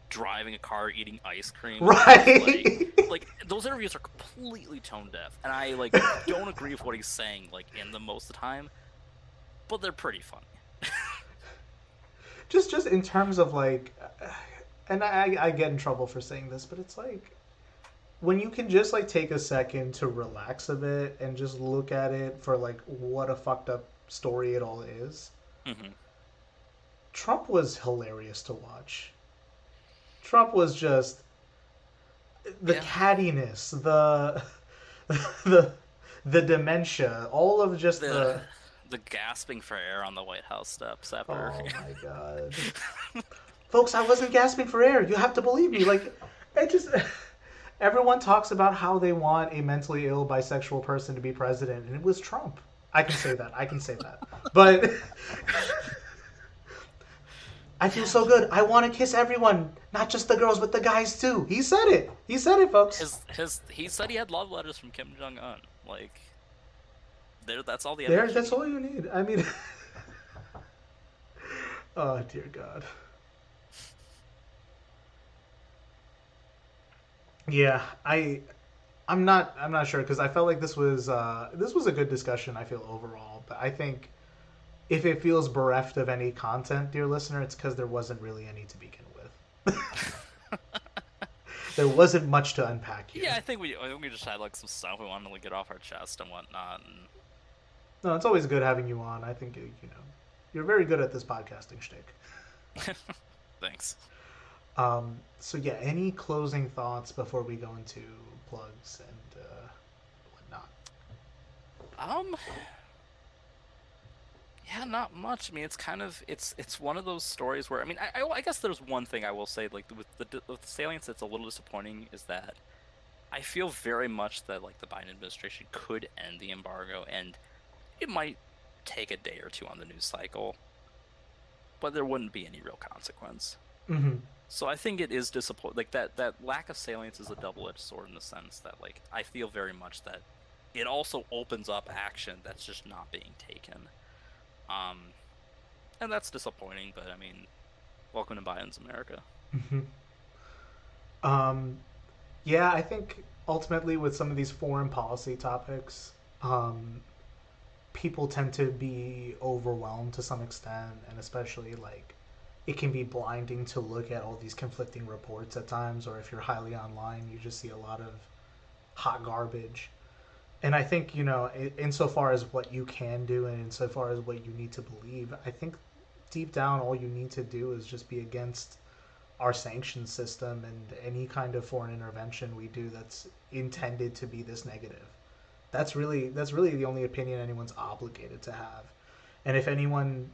Speaker 4: driving a car, eating ice cream,
Speaker 3: right?
Speaker 4: Like those interviews are completely tone deaf, and I like don't agree with what he's saying like in them most of the time, but they're pretty funny.
Speaker 3: just in terms of like, and I get in trouble for saying this, but it's like, when you can just like take a second to relax a bit and just look at it for like what a fucked up story it all is.
Speaker 4: Mm-hmm.
Speaker 3: Trump was hilarious to watch. Trump was just the cattiness, the dementia, all of just the
Speaker 4: gasping for air on the White House steps after.
Speaker 3: Oh my god. Folks, I wasn't gasping for air. You have to believe me. Like, everyone talks about how they want a mentally ill bisexual person to be president, and it was Trump. I can say that. But I feel so good. I want to kiss everyone, not just the girls, but the guys too. He said it, folks.
Speaker 4: He said he had love letters from Kim Jong-un. Like, that's all the
Speaker 3: evidence. That's all you need. I mean, oh dear God. Yeah, I'm not sure, because I felt like this was a good discussion. I feel overall, but I think if it feels bereft of any content, dear listener, it's because there wasn't really any to begin with. There wasn't much to unpack here.
Speaker 4: Yeah, I think we just had like some stuff we wanted to get off our chest and whatnot. And...
Speaker 3: No, it's always good having you on. I think you're very good at this podcasting shtick.
Speaker 4: Thanks.
Speaker 3: So yeah, any closing thoughts before we go into plugs and whatnot?
Speaker 4: Yeah, not much. I mean, it's kind of it's one of those stories where, I mean, I guess there's one thing I will say, like with the salience that's a little disappointing, is that I feel very much that like the Biden administration could end the embargo, and it might take a day or two on the news cycle, but there wouldn't be any real consequence.
Speaker 3: Mm-hmm.
Speaker 4: So I think it is disappointing. Like that lack of salience is a double-edged sword in the sense that like I feel very much that it also opens up action that's just not being taken. And that's disappointing, but I mean, welcome to Biden's America.
Speaker 3: Mm-hmm. Yeah, I think ultimately with some of these foreign policy topics, people tend to be overwhelmed to some extent, and especially like it can be blinding to look at all these conflicting reports at times, or if you're highly online, you just see a lot of hot garbage. And I think, insofar as what you can do and insofar as what you need to believe, I think deep down all you need to do is just be against our sanction system and any kind of foreign intervention we do that's intended to be this negative. That's really the only opinion anyone's obligated to have. And if anyone,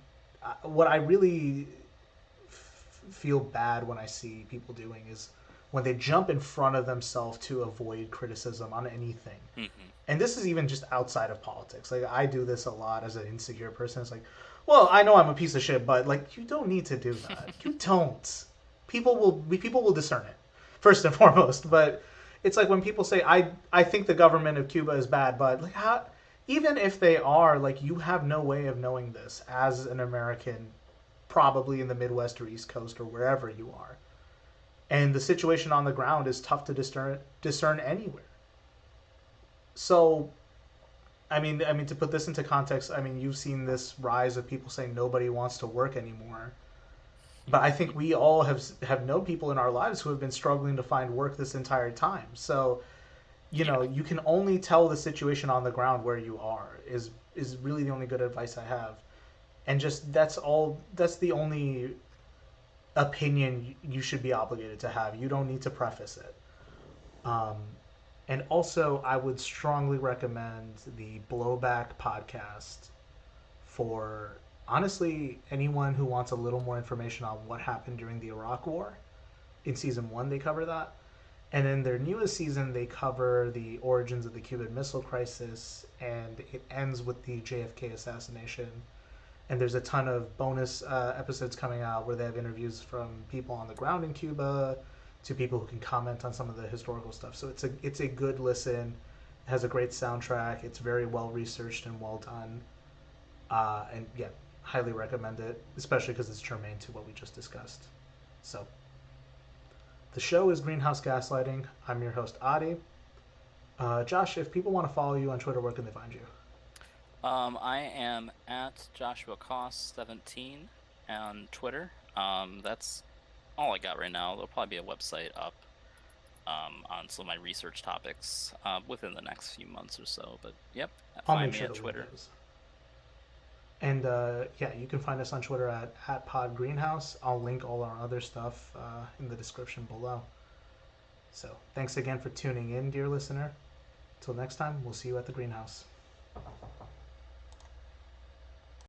Speaker 3: what I really feel bad when I see people doing is when they jump in front of themselves to avoid criticism on anything.
Speaker 4: Mm-hmm. And
Speaker 3: this is even just outside of politics. Like, I do this a lot as an insecure person. It's like, well, I know I'm a piece of shit, but like, you don't need to do that. You don't. People will discern it, first and foremost. But it's like when people say, I think the government of Cuba is bad, but like, even if they are, like, you have no way of knowing this as an American probably in the Midwest or East Coast or wherever you are. And the situation on the ground is tough to discern anywhere. So, I mean, to put this into context, I mean, you've seen this rise of people saying nobody wants to work anymore. But I think we all have known people in our lives who have been struggling to find work this entire time. So, you can only tell the situation on the ground where you are is really the only good advice I have. And just that's the only opinion you should be obligated to have. You don't need to preface it. Um, and also, I would strongly recommend the Blowback podcast for honestly anyone who wants a little more information on what happened during the Iraq War. In season 1, they cover that. And in their newest season, they cover the origins of the Cuban Missile Crisis, and it ends with the JFK assassination. And there's a ton of bonus episodes coming out where they have interviews from people on the ground in Cuba to people who can comment on some of the historical stuff. So it's a good listen. It has a great soundtrack. It's very well researched and well done. And yeah, highly recommend it, especially because it's germane to what we just discussed. So the show is Greenhouse Gaslighting. I'm your host, Adi. Josh, if people want to follow you on Twitter, where can they find you?
Speaker 4: I am at Joshua Cost 17 on Twitter. That's all I got right now. There'll probably be a website up on some of my research topics within the next few months or so. But yep,
Speaker 3: I'll
Speaker 4: find
Speaker 3: make
Speaker 4: me
Speaker 3: sure
Speaker 4: at
Speaker 3: to
Speaker 4: Twitter.
Speaker 3: link those. And yeah, you can find us on Twitter at PodGreenhouse. I'll link all our other stuff in the description below. So thanks again for tuning in, dear listener. Till next time, we'll see you at the greenhouse.